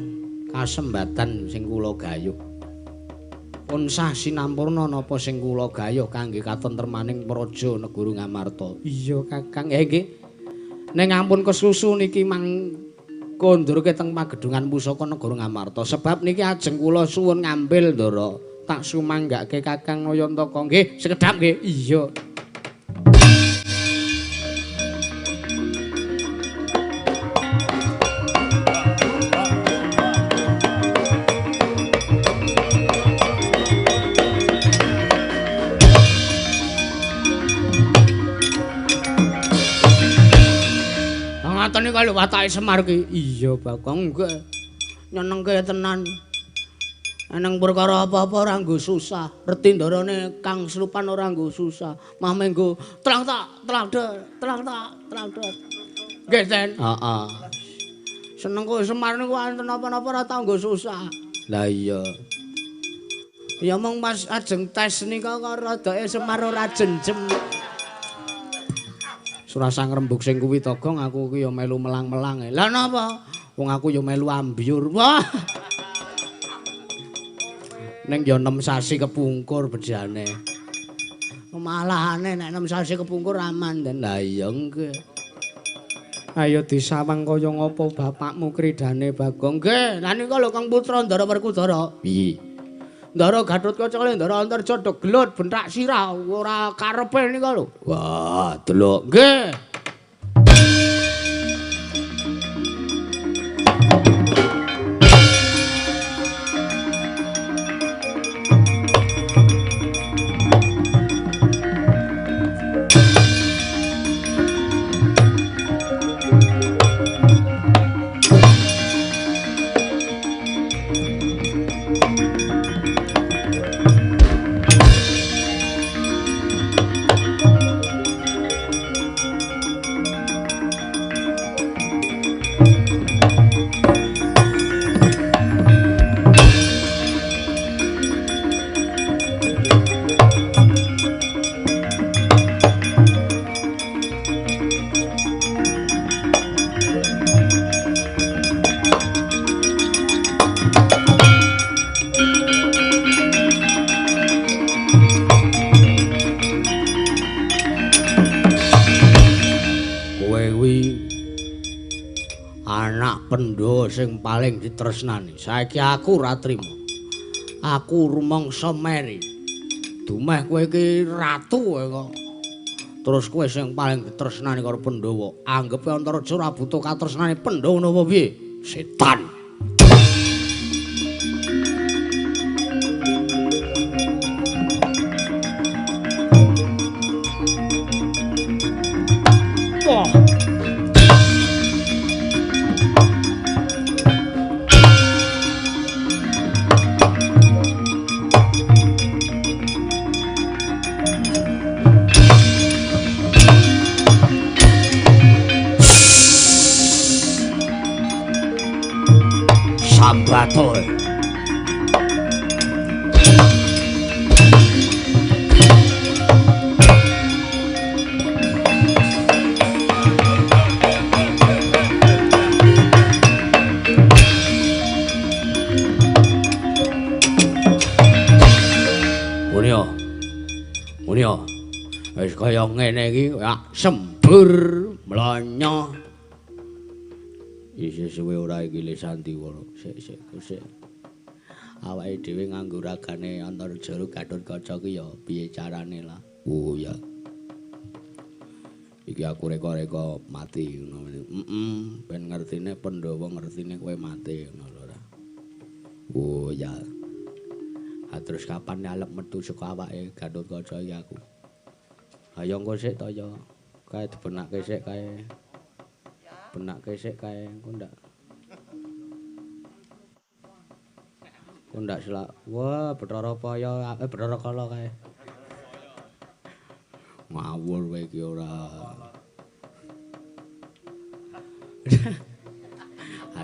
kasembatan sing kula gayuh. Pun sah sinampurna napa sing kula gayuh kangge katentremaning praja negara Ngamarta. Iya Kakang, nggih. Ning ampun kesusu niki mang kondurke teng pagedungan pusaka negara Ngamarta. Sebab niki ajeng kula suwun ngambil ndara tak sumanggake Kakang Nayantaka. Nggih, sekedhap nggih. Iya. Ngoten iki lho watake Semar ki. Iya, Bakong, nggih. Nyenengke tenan. Eneng perkara apa-apa ora nggo susah. Reti ndarane Kang Slupan ora nggo susah. Mah menggo tlang-tak. Nggih, Ten. Heeh. Seneng kok Semar niku wonten apa-apa ora tau nggo susah. Lah iya. Ya mong pas ajeng tes nika kok radake Semar ora jenjem. Surasang rembug sing kuwi togong aku ki ya melu melang-melang. Lah napa? Wong aku ya melu ambyur. Wah. Ning ya 6 sasi kepungkur bejane. Malahane nek 6 sasi kepungkur aman den. Lah iya nggih. Ayo disawang kaya ngapa bapakmu kridane Bagong. Nggih, lah nika lho Kang Putra Ndara Werkudara. Piye? Ndara Gatotkaca kali Ndara Antarja do gelut bentak sirah ora karepe nika lho. Wah, delok. Nggih. Sing paling ditresnani. Saiki aku ora trima. Aku rumangsa meri. Dumeh kowe iki ratu kok. Terus kowe sing paling ditresnani karo Pandhawa. Anggepe Antaraja ora butuh katresnane Pandhawa napa piye? Setan. Batul. Munio. Wis kaya ngene iki ya sembur mlonyo. Isih suwe ora iki le Sandiwara. Sik. Awake dhewe nganggo ragane Antarja Gatotkaca ki ya piye carane lah. Oh ya. Iki aku reka-reka mati ngono. Ben ngertine Pandhawa ngertine kowe mati ngono lho ora. Oh ya. Terus kapan nyalep metu saka awake Gatotkaca iki aku. Ayo engko sik to ya. Kae dibenake sik kae. Benake sik kae engko ndak. Kok ndak selak. Wah, Bathara Paya, Bathara Kala kae. Ngawur kowe iki ora.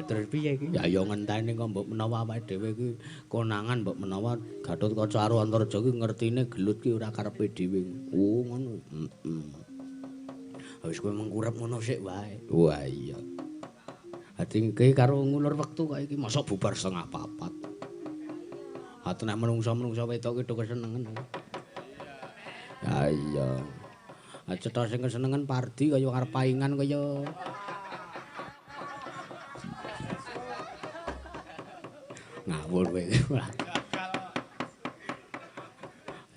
terus piye iki? Ya yo ngenteni kok mbok menawa awake dhewe iki konangan mbok menawa Gatotkaca karo Antareja ki ngertine gelut ki ora karepe dhewe. Oh ngono. Wis kowe mengkurep ngono sik wae. Wah iya. Ati iki karo ngulur wektu kok iki mosok bubar setengah papat. Ate nek menungsa-menungsa wedok ki do kesenengen. Ya iya. Cetha sing kesenengen pardi kaya arep paingan kaya ngawur kowe.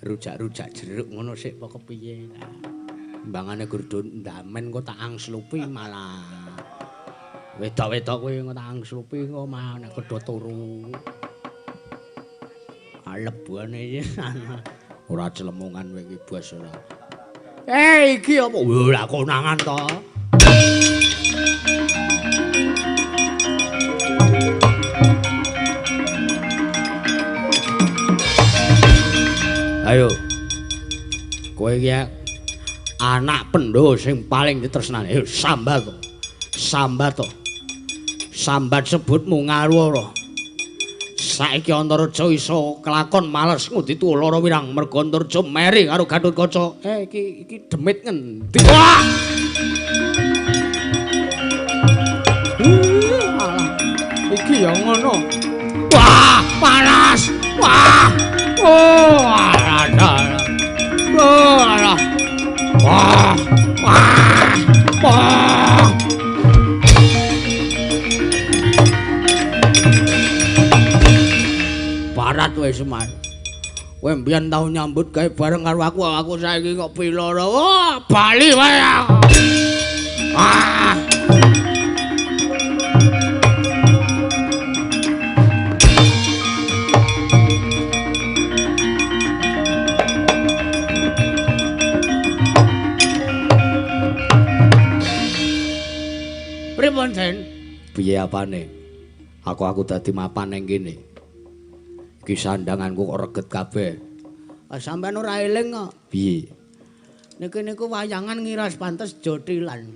Rujak-rujak jeruk ngono sik apa kepiye. Mbangane gur ndamen kok tak angslupi malah. Wedok-wedok kowe kok tak angslupi kok malah nek kedo turu. Alebane iki ora celemungan kowe iki bos ora. Iki apa? Lah konangan to. Ayo. Kowe iki anak pendho sing paling ditresnani. Ayo sambat to. Sambat to. Sambat sebutmu ngarwara. Saiki Antareja iso kelakon males ngudi lara wirang merga Antareja meri karo Gatotkaca. Iki demit ngendi? Wah! Alah. Iki ya ngono. Wah, panas. Wah. Oh, alah. Oh, alah. Wah. Wah. Wah. Barat wae Semar. Kowe mbiyen tau nyambut gawe bareng karo aku saiki kok piloro. Wah, bali wae. Ah. Pripun, Den? Piye apane? Aku dadi mapan ning kene. Iki sandanganku kok reget kabeh. Sampeyan ora eling kok. Piye? Niku wayangan ngiras pantes jothilan.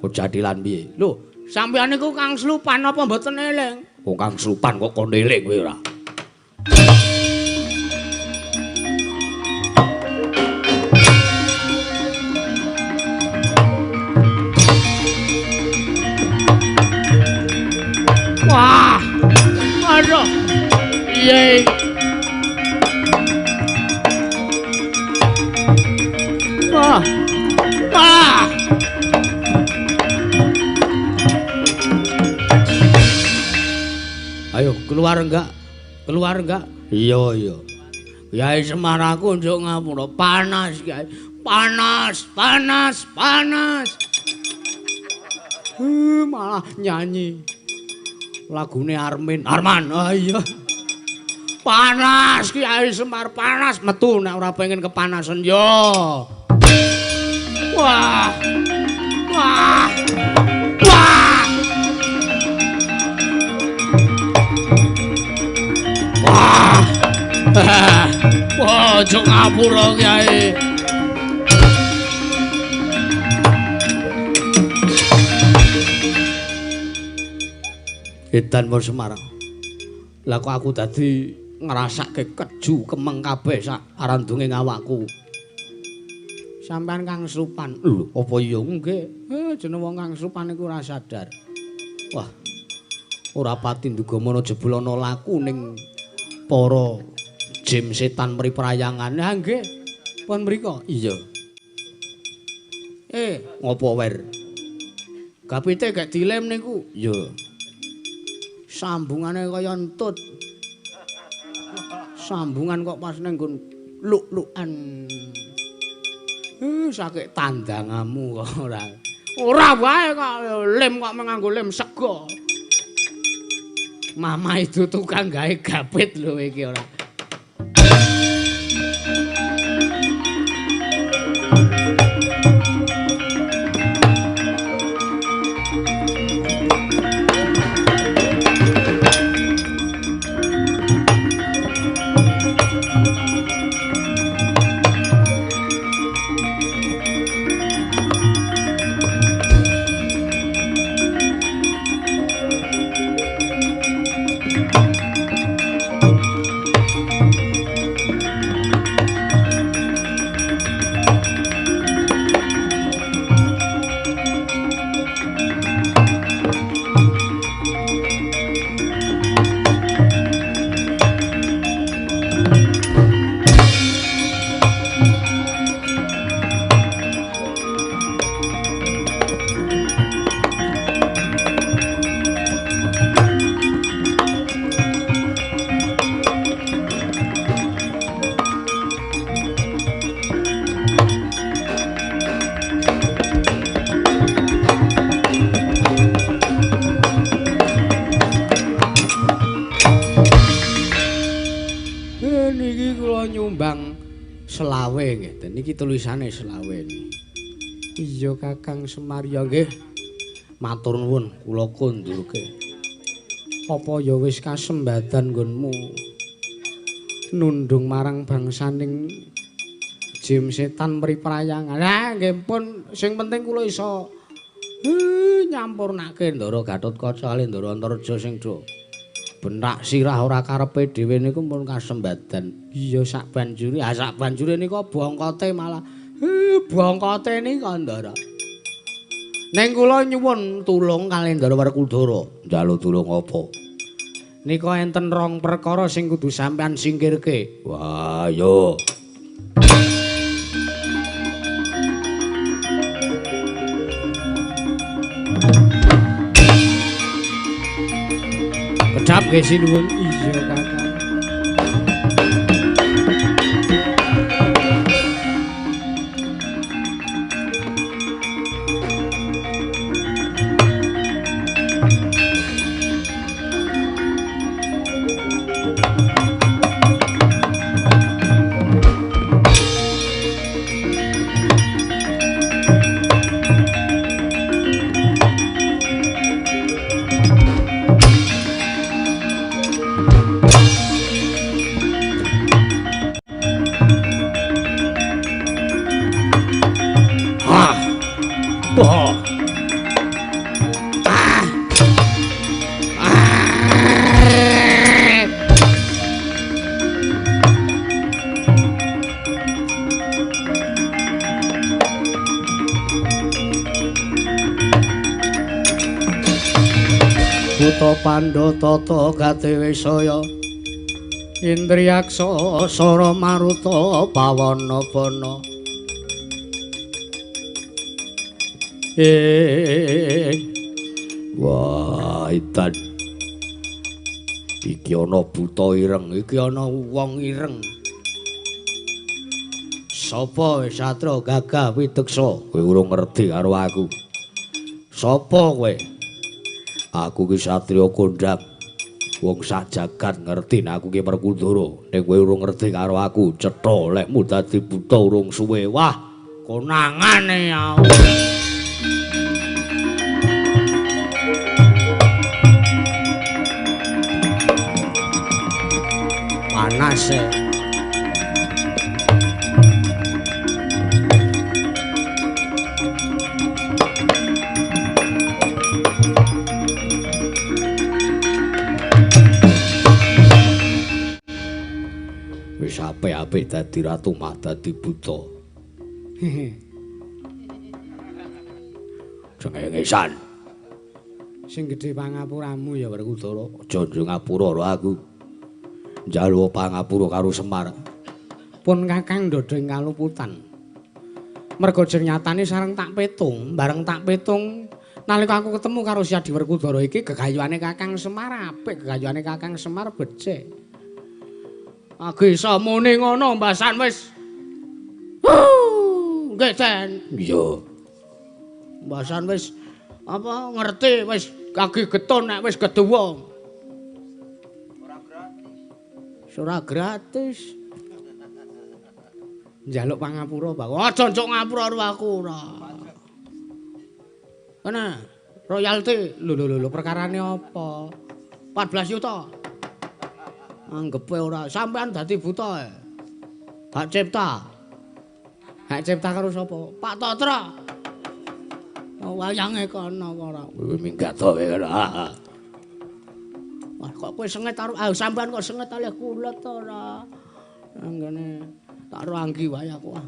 Kok jathilan piye? Lho, sampeyan niku Kang Slupan apa mboten eling? Oh, Kang Slupan kok kon eling kowe ora? Wah! Aduh. Piye? Wah. Wah. Ayo keluar enggak? Keluar enggak? Iya. Kyai Semar aku njuk ngapura. Panas, Kyai. Panas. Malah nyanyi. Lagune Arman. Oh iya. Panas Kyai Semar, panas metu nek ora pengen kepanasan yo. Wah. Wah. Wah. Wah. Wah, ojo ngapura Kyai. Edan Mur Semarang. Lah kok aku dadi ngrasake keju kemeng kabeh sak arandunge awakku. Sampeyan Kang Slupan. Lho, apa iya nggih? Jeneng wong Kang Slupan iku ora sadar. Wah. Ora pati ndugamana jebul ana laku ning para jim setan mriprayangan. Ha nggih. Pun mriko. Iya. Ngopo wer? Gapite gak dilem niku. Iya. Sambungane kaya entut. Sambungan kok pas ning nggon luk-lukan. Sakit tandangamu kok ora. Ora wae kok lem kok nganggo lem sego. Mama itu tukang gawe gapit lho iki ora. tinimbang selawe ngeten. Niki tulisane selawe. Iya Kakang Semar ya nggih. Matur nuwun kula kondurke. Apa ya wis kasembadan nggonmu nundung marang bangsaning jim setan mriprayangan. Lah nggih pun sing penting kula iso nyampurnake Ndara Gatotkaca kali Ndara Antareja sing do benak sirah ora karepe dhewe niku pun kasembadan. Iya sak banjure, sak banjure nika bongkote malah bongkote nika Ndara. Ning kula nyuwun tulung kali Ndara Werkudara. Njaluk tulung apa? Nika enten rong perkara sing kudu sampean singkirke. Wah, yo. Kedap nggih sinuwun. Iya, Kakang. Pandha tata gadewisaya Indriyaksa sara maruta pawana-bana wah edan iki ana buta ireng iki ana wong ireng sapa Satra Gagah Witeksa kowe urung ngerti karo aku sapa kowe aku ki satriya kondang wong sak jagat ngerti nek aku ki Werkudara ning kowe urung ngerti karo aku cetha lekmu dadi buta urung suwe wah konangane aku panas apik-apik dadi ratu mah dadi buta. Cengengesan. Sing gedhe pangapuramu ya Werkudara. Aja ngapura karo aku. Njaluk pangapura karo Semar. Pun Kakang ndodheng kaluputan. Merga jeng nyatane sareng tak petung, bareng tak petung nalika aku ketemu karo Si Adi Werkudara iki gegayuhane Kakang Semar apik, gegayuhane Kakang Semar becik. Agi iso muni ngono mbasan wis. Nggih, Den. Iya. Mbasan wis apa ngerti wis agi getun nek wis keduwa. Ora gratis. Njaluk pangapura, Pak. Aja njok ngapura karo aku ora. Kene royalti. Lho perkarane apa? 14 juta. Anggepe ora sampean dadi buta e. Hak cipta. Hak cipta karo sapa? Pak Tatra. Oh, wayange kono ora. Kowe minggat to kowe. Wah, kok kowe sengit karo sampean kok sengit kalih kula to ora. Anggene tak ranggi wae aku.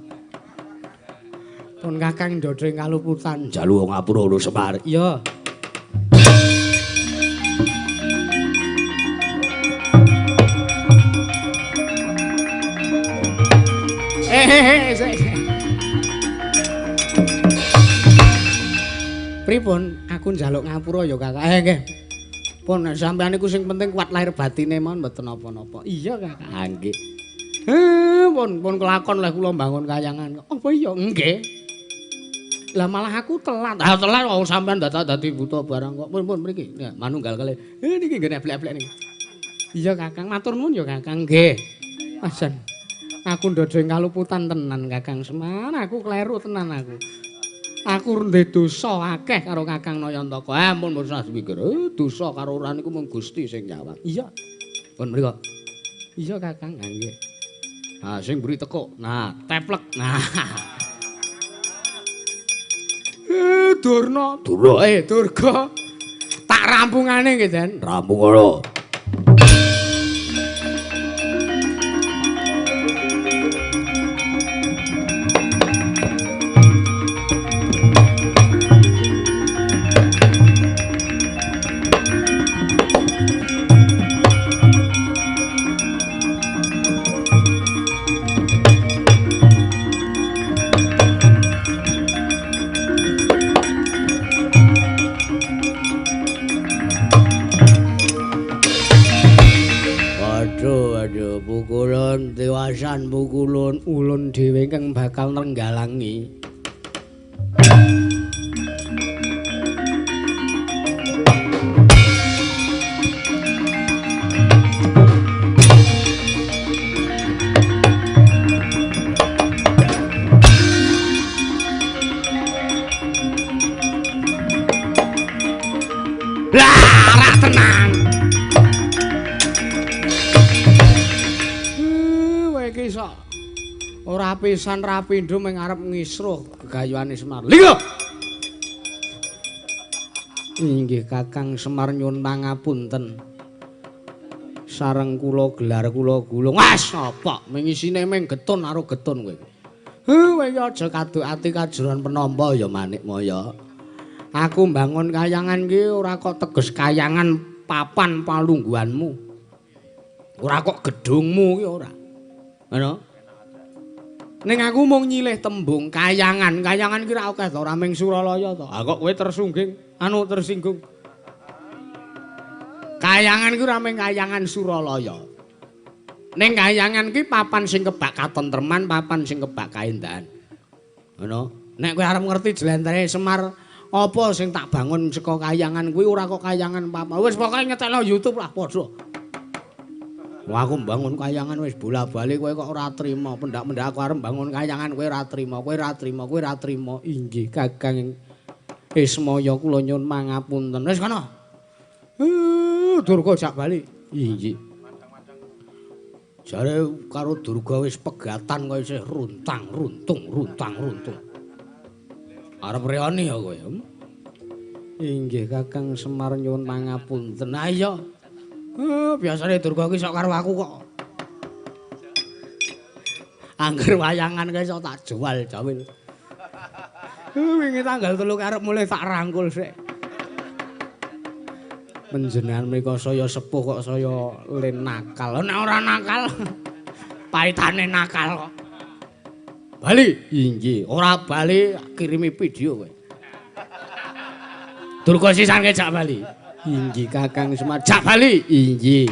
Pun Kakang ndodheng kaluputan. Njaluk ngapura lho Semar. Iya. Pripun aku njaluk ngapura ya Kakak. Nggih. Pun sampeyan iku sing penting kuat lahir batine mawon mboten napa-napa. Iya Kakak. Nggih. Pun kelakon leh kula mbangun kayangan. Apa iya? Nggih. Lah malah aku telat. Ah telat wong sampeyan dadi buta barang kok. Pun mriki. Ya, manunggal kalih. Niki nggih neblek-neblek niki. Iya Kakang, matur nuwun ya Kakang. Nggih. Pasen. Aku ndodong kaluputan tenan Kakang Semar, aku kleru tenan aku. Aku ndek dosa akeh karo Kakang Nayantaka. Ampun pun saspikir. Dosa karo ora niku mung Gusti sing nyawang. Iya. Pun mriko. Iya Kakang, nggih. Ah sing mburi teko. Nah, teplek. Nah. Durna, Durga. Tak rampungane nggih, Den. Rampung ora. Pukulun dewasan pukulun ulun dhewe kang bakal nrenggalangi. Lah, tenang. Ora pisan rapindo mung arep ngisruh gegayuhane Semar. Linggo. Inggih Kakang Semar nyuwun pangapunten. Sareng kula gelar kula gulung. Wes apa ming isine ming getun karo getun kowe. Kowe aja kaduk ati kajuran penampa ya Manik Maya. Aku mbangun kayangan ki ora kok teges kayangan papan palungguhanmu. Ora kok gedungmu ki ora. Ngono. Ning aku mung nyilih tembung kayangan. Kayangan ki ra akeh to, ora ming Suralaya to. Ah kok kowe tersinggung. Kayangan ki ora ming kayangan Suralaya. Ning kayangan ki papan sing kebak katentreman, papan sing kebak kaendahan. Ngono. Nek kowe arep ngerti jlentreh Semar apa sing tak bangun saka kayangan kuwi ora kok kayangan papan. Wis pokoke ngetekno YouTube lah padha. Wah aku mbangun kayangan wis bola-bali kowe kok ora trima. Pendak-pendak aku arep mbangun kayangan kowe ora trima. Inggih Kakang Ismaya kula nyuwun mangapunten. Wis kono. Durga jak bali. Inggih. Jare karo Durga wis pegatan kok isih runtang-runtung. Arep reoni ya kowe. Inggih Kakang Semar nyuwun pangapunten. Ha iya. Biasane Durga ki sok karo aku kok. Angger wayangan kae sok tak jual jawil. Wingi tanggal 3 arep mulai tak rangkul sik. Panjenengan mriko saya sepuh kok saya len nakal. Nek ora nakal paitane nakal kok. Bali. Inggih, ora bali kirimi video kowe. Durga sisan ke jak bali. Inggih Kakang Semar jak bali. Inggih.